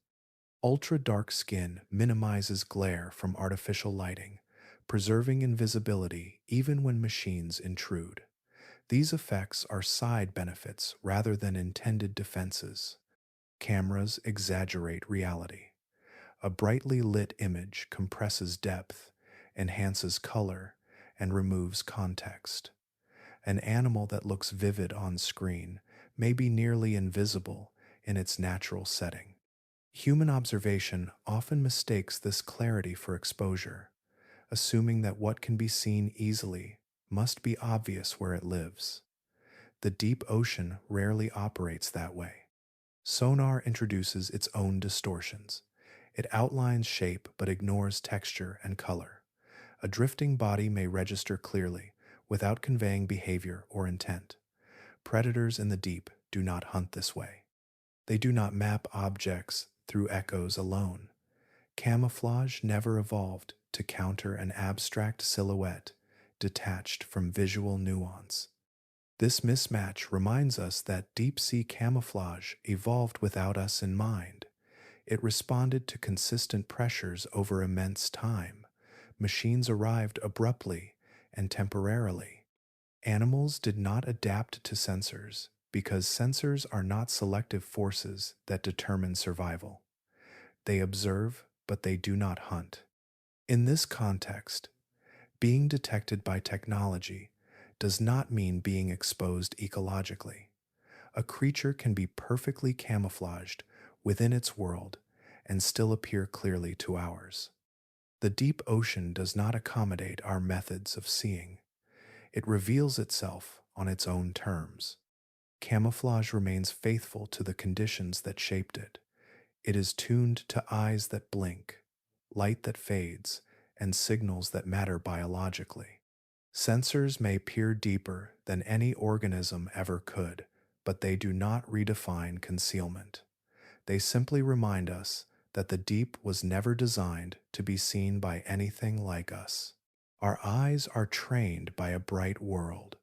Ultra-dark skin minimizes glare from artificial lighting, preserving invisibility even when machines intrude. These effects are side benefits rather than intended defenses. Cameras exaggerate reality. A brightly lit image compresses depth, enhances color, and removes context. An animal that looks vivid on screen may be nearly invisible in its natural setting. Human observation often mistakes this clarity for exposure, assuming that what can be seen easily must be obvious where it lives. The deep ocean rarely operates that way. Sonar introduces its own distortions. It outlines shape but ignores texture and color. A drifting body may register clearly without conveying behavior or intent. Predators in the deep do not hunt this way. They do not map objects through echoes alone. Camouflage never evolved to counter an abstract silhouette detached from visual nuance. This mismatch reminds us that deep-sea camouflage evolved without us in mind. It responded to consistent pressures over immense time. Machines arrived abruptly and temporarily. Animals did not adapt to sensors because sensors are not selective forces that determine survival. They observe, but they do not hunt. In this context, Being detected by technology does not mean being exposed ecologically. A creature can be perfectly camouflaged within its world and still appear clearly to ours. The deep ocean does not accommodate our methods of seeing. It reveals itself on its own terms. Camouflage remains faithful to the conditions that shaped it. It is tuned to eyes that blink, light that fades, and signals that matter biologically. Sensors may peer deeper than any organism ever could, but they do not redefine concealment. They simply remind us that the deep was never designed to be seen by anything like us. Our eyes are trained by a bright world.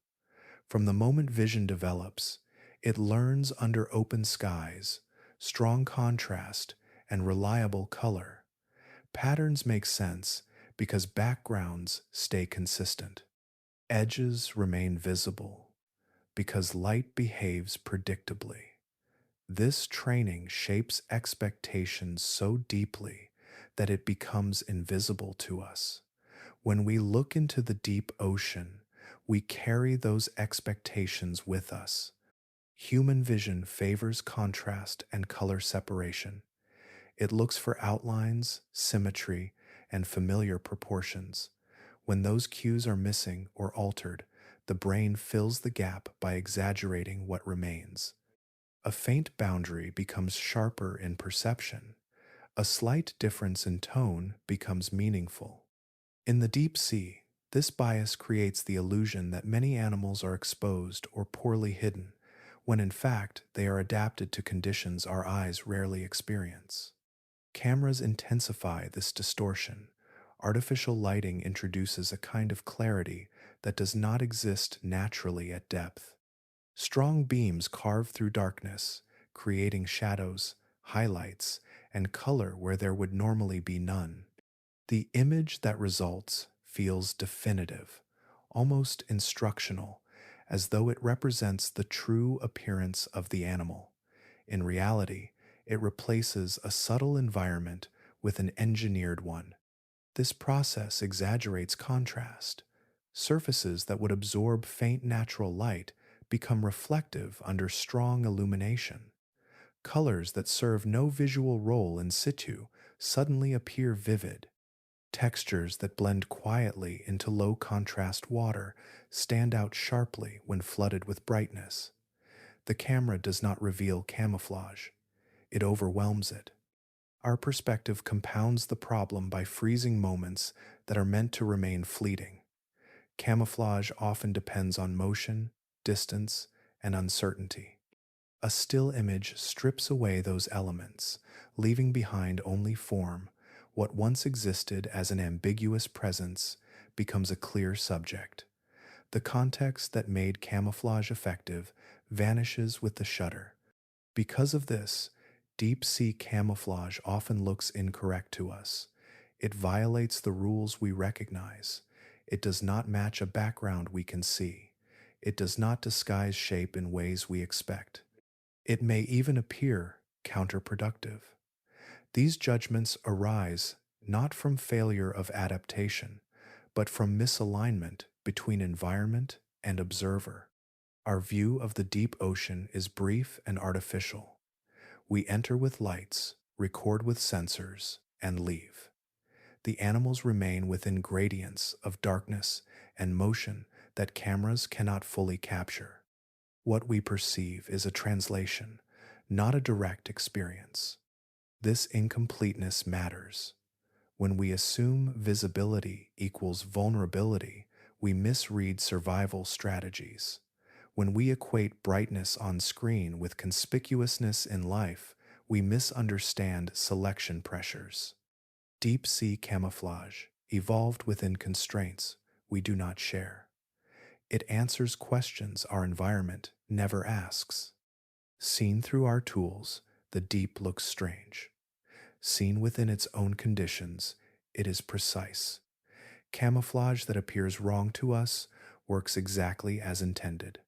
From the moment vision develops, it learns under open skies, strong contrast, and reliable color. Patterns make sense because backgrounds stay consistent. Edges remain visible because light behaves predictably. This training shapes expectations so deeply that it becomes invisible to us. When we look into the deep ocean, we carry those expectations with us. Human vision favors contrast and color separation. It looks for outlines, symmetry, and familiar proportions. When those cues are missing or altered, the brain fills the gap by exaggerating what remains. A faint boundary becomes sharper in perception. A slight difference in tone becomes meaningful. In the deep sea, this bias creates the illusion that many animals are exposed or poorly hidden, when in fact they are adapted to conditions our eyes rarely experience. Cameras intensify this distortion. Artificial lighting introduces a kind of clarity that does not exist naturally at depth. Strong beams carve through darkness, creating shadows, highlights, and color where there would normally be none. The image that results feels definitive, almost instructional, as though it represents the true appearance of the animal. In reality, it replaces a subtle environment with an engineered one. This process exaggerates contrast. Surfaces that would absorb faint natural light become reflective under strong illumination. Colors that serve no visual role in situ suddenly appear vivid. Textures that blend quietly into low contrast water stand out sharply when flooded with brightness. The camera does not reveal camouflage, it overwhelms it. Our perspective compounds the problem by freezing moments that are meant to remain fleeting. Camouflage often depends on motion, distance, and uncertainty. A still image strips away those elements, leaving behind only form. What once existed as an ambiguous presence becomes a clear subject. The context that made camouflage effective vanishes with the shutter. Because of this, deep sea camouflage often looks incorrect to us. It violates the rules we recognize. It does not match a background we can see. It does not disguise shape in ways we expect. It may even appear counterproductive. These judgments arise not from failure of adaptation, but from misalignment between environment and observer. Our view of the deep ocean is brief and artificial. We enter with lights, record with sensors, and leave. The animals remain within gradients of darkness and motion that cameras cannot fully capture. What we perceive is a translation, not a direct experience. This incompleteness matters. When we assume visibility equals vulnerability, we misread survival strategies. When we equate brightness on screen with conspicuousness in life, we misunderstand selection pressures. Deep sea camouflage evolved within constraints we do not share. It answers questions our environment never asks. Seen through our tools, the deep looks strange. Seen within its own conditions, it is precise. Camouflage that appears wrong to us works exactly as intended.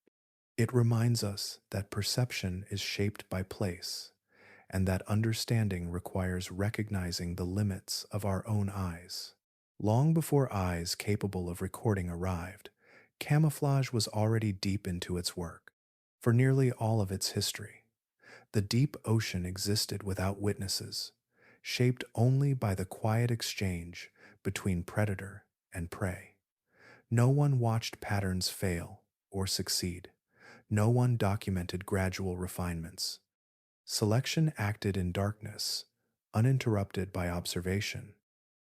It reminds us that perception is shaped by place, and that understanding requires recognizing the limits of our own eyes. Long before eyes capable of recording arrived, camouflage was already deep into its work. For nearly all of its history, the deep ocean existed without witnesses, shaped only by the quiet exchange between predator and prey. No one watched patterns fail or succeed. No one documented gradual refinements. Selection acted in darkness, uninterrupted by observation.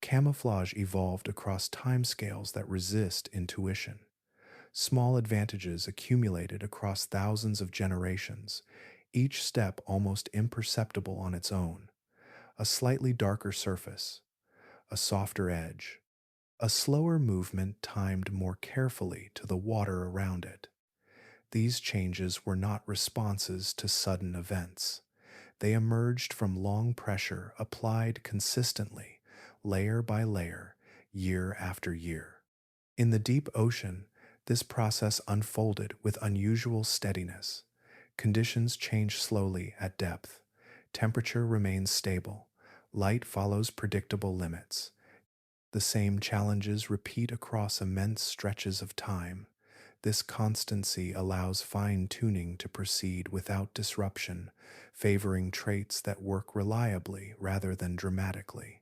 Camouflage evolved across timescales that resist intuition. Small advantages accumulated across thousands of generations, each step almost imperceptible on its own. A slightly darker surface, a softer edge, a slower movement timed more carefully to the water around it. These changes were not responses to sudden events. They emerged from long pressure applied consistently, layer by layer, year after year. In the deep ocean, this process unfolded with unusual steadiness. Conditions change slowly at depth. Temperature remains stable. Light follows predictable limits. The same challenges repeat across immense stretches of time. This constancy allows fine-tuning to proceed without disruption, favoring traits that work reliably rather than dramatically.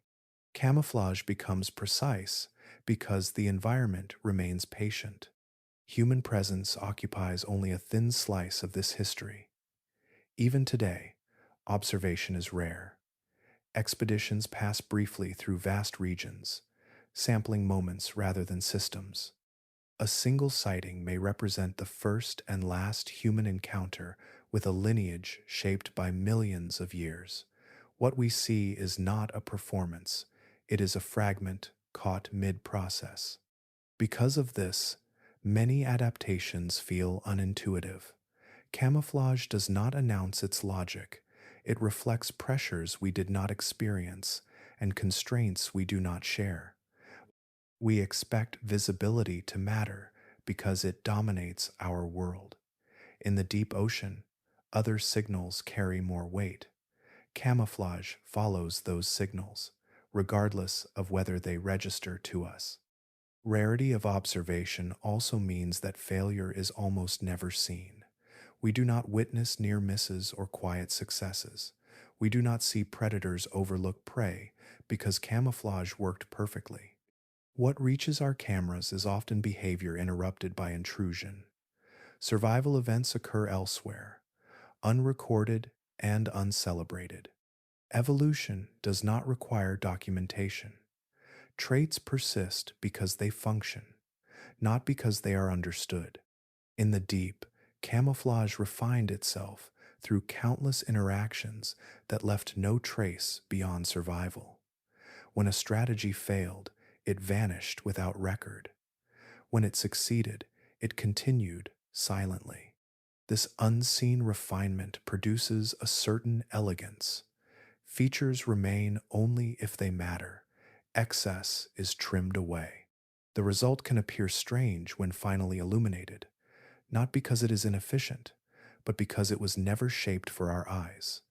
Camouflage becomes precise because the environment remains patient. Human presence occupies only a thin slice of this history. Even today, observation is rare. Expeditions pass briefly through vast regions, sampling moments rather than systems. A single sighting may represent the first and last human encounter with a lineage shaped by millions of years. What we see is not a performance, it is a fragment caught mid-process. Because of this, many adaptations feel unintuitive. Camouflage does not announce its logic. It reflects pressures we did not experience and constraints we do not share. We expect visibility to matter because it dominates our world. In the deep ocean, other signals carry more weight. Camouflage follows those signals, regardless of whether they register to us. Rarity of observation also means that failure is almost never seen. We do not witness near misses or quiet successes. We do not see predators overlook prey because camouflage worked perfectly. What reaches our cameras is often behavior interrupted by intrusion. Survival events occur elsewhere, unrecorded and uncelebrated. Evolution does not require documentation. Traits persist because they function, not because they are understood. In the deep, camouflage refined itself through countless interactions that left no trace beyond survival. When a strategy failed, it vanished without record. When it succeeded, it continued silently. This unseen refinement produces a certain elegance. Features remain only if they matter. Excess is trimmed away. The result can appear strange when finally illuminated, not because it is inefficient, but because it was never shaped for our eyes.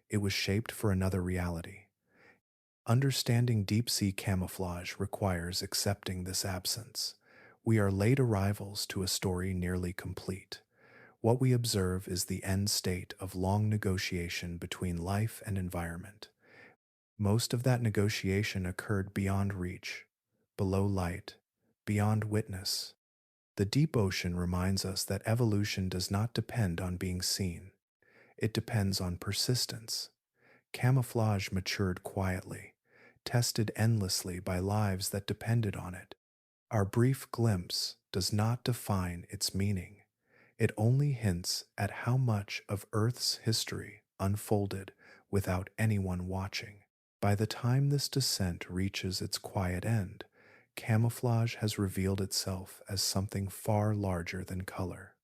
It was shaped for another reality. Understanding deep-sea camouflage requires accepting this absence. We are late arrivals to a story nearly complete. What we observe is the end state of long negotiation between life and environment. Most of that negotiation occurred beyond reach, below light, beyond witness. The deep ocean reminds us that evolution does not depend on being seen. It depends on persistence. Camouflage matured quietly, tested endlessly by lives that depended on it. Our brief glimpse does not define its meaning. It only hints at how much of Earth's history unfolded without anyone watching. By the time this descent reaches its quiet end, camouflage has revealed itself as something far larger than color.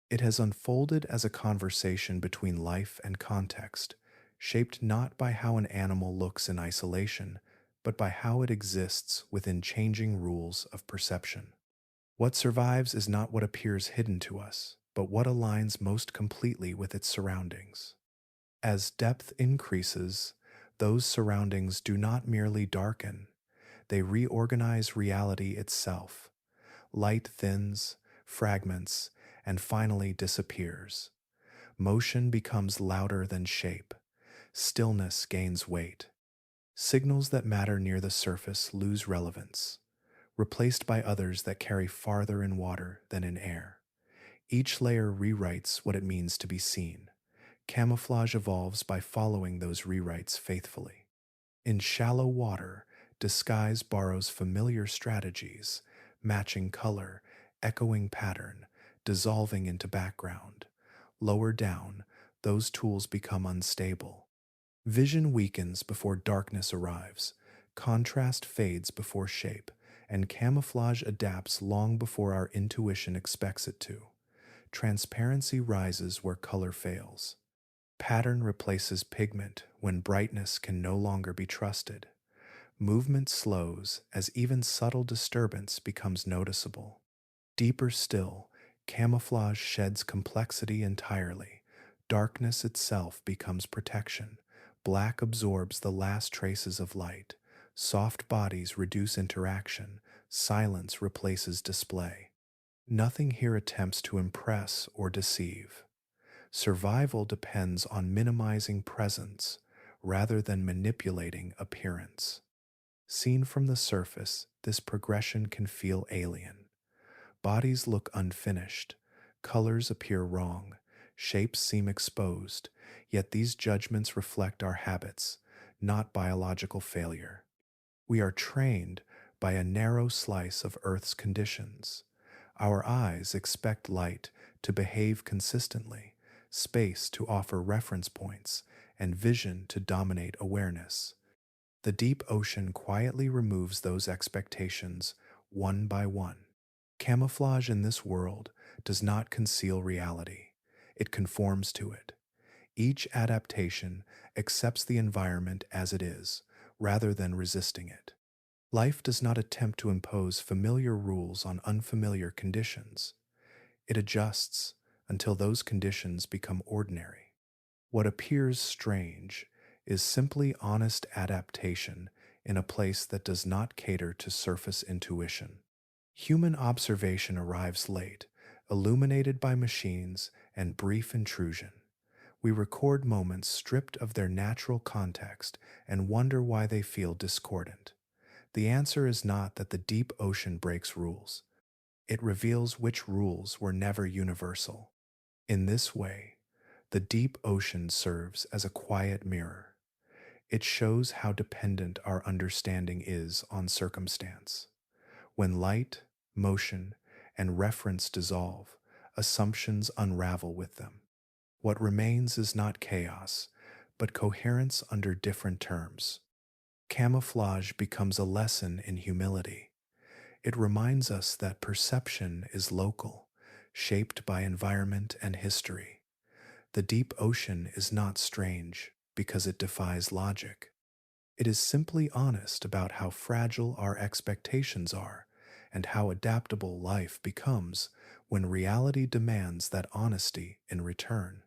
It has unfolded as a conversation between life and context, shaped not by how an animal looks in isolation, but by how it exists within changing rules of perception. What survives is not what appears hidden to us, but what aligns most completely with its surroundings. As depth increases, those surroundings do not merely darken, They reorganize reality itself. Light thins, fragments, and finally disappears. Motion becomes louder than shape. Stillness gains weight. Signals that matter near the surface lose relevance, replaced by others that carry farther in water than in air. Each layer rewrites what it means to be seen. Camouflage evolves by following those rewrites faithfully. In shallow water, disguise borrows familiar strategies, matching color, echoing pattern, dissolving into background. Lower down, those tools become unstable. Vision weakens before darkness arrives, contrast fades before shape, and camouflage adapts long before our intuition expects it to. Transparency rises where color fails. Pattern replaces pigment when brightness can no longer be trusted. Movement slows as even subtle disturbance becomes noticeable. Deeper still, camouflage sheds complexity entirely. Darkness itself becomes protection. Black absorbs the last traces of light. Soft bodies reduce interaction. Silence replaces display. Nothing here attempts to impress or deceive. Survival depends on minimizing presence rather than manipulating appearance. Seen from the surface, this progression can feel alien. Bodies look unfinished, colors appear wrong, shapes seem exposed, yet these judgments reflect our habits, not biological failure. We are trained by a narrow slice of Earth's conditions. Our eyes expect light to behave consistently, space to offer reference points, and vision to dominate awareness. The deep ocean quietly removes those expectations one by one. Camouflage in this world does not conceal reality, it conforms to it. Each adaptation accepts the environment as it is, rather than resisting it. Life does not attempt to impose familiar rules on unfamiliar conditions. It adjusts until those conditions become ordinary. What appears strange is simply honest adaptation in a place that does not cater to surface intuition. Human observation arrives late, illuminated by machines and brief intrusion. We record moments stripped of their natural context and wonder why they feel discordant. The answer is not that the deep ocean breaks rules. It reveals which rules were never universal. In this way, the deep ocean serves as a quiet mirror. It shows how dependent our understanding is on circumstance. When light, motion, and reference dissolve, assumptions unravel with them. What remains is not chaos, but coherence under different terms. Camouflage becomes a lesson in humility. It reminds us that perception is local, shaped by environment and history. The deep ocean is not strange because it defies logic. It is simply honest about how fragile our expectations are and how adaptable life becomes when reality demands that honesty in return.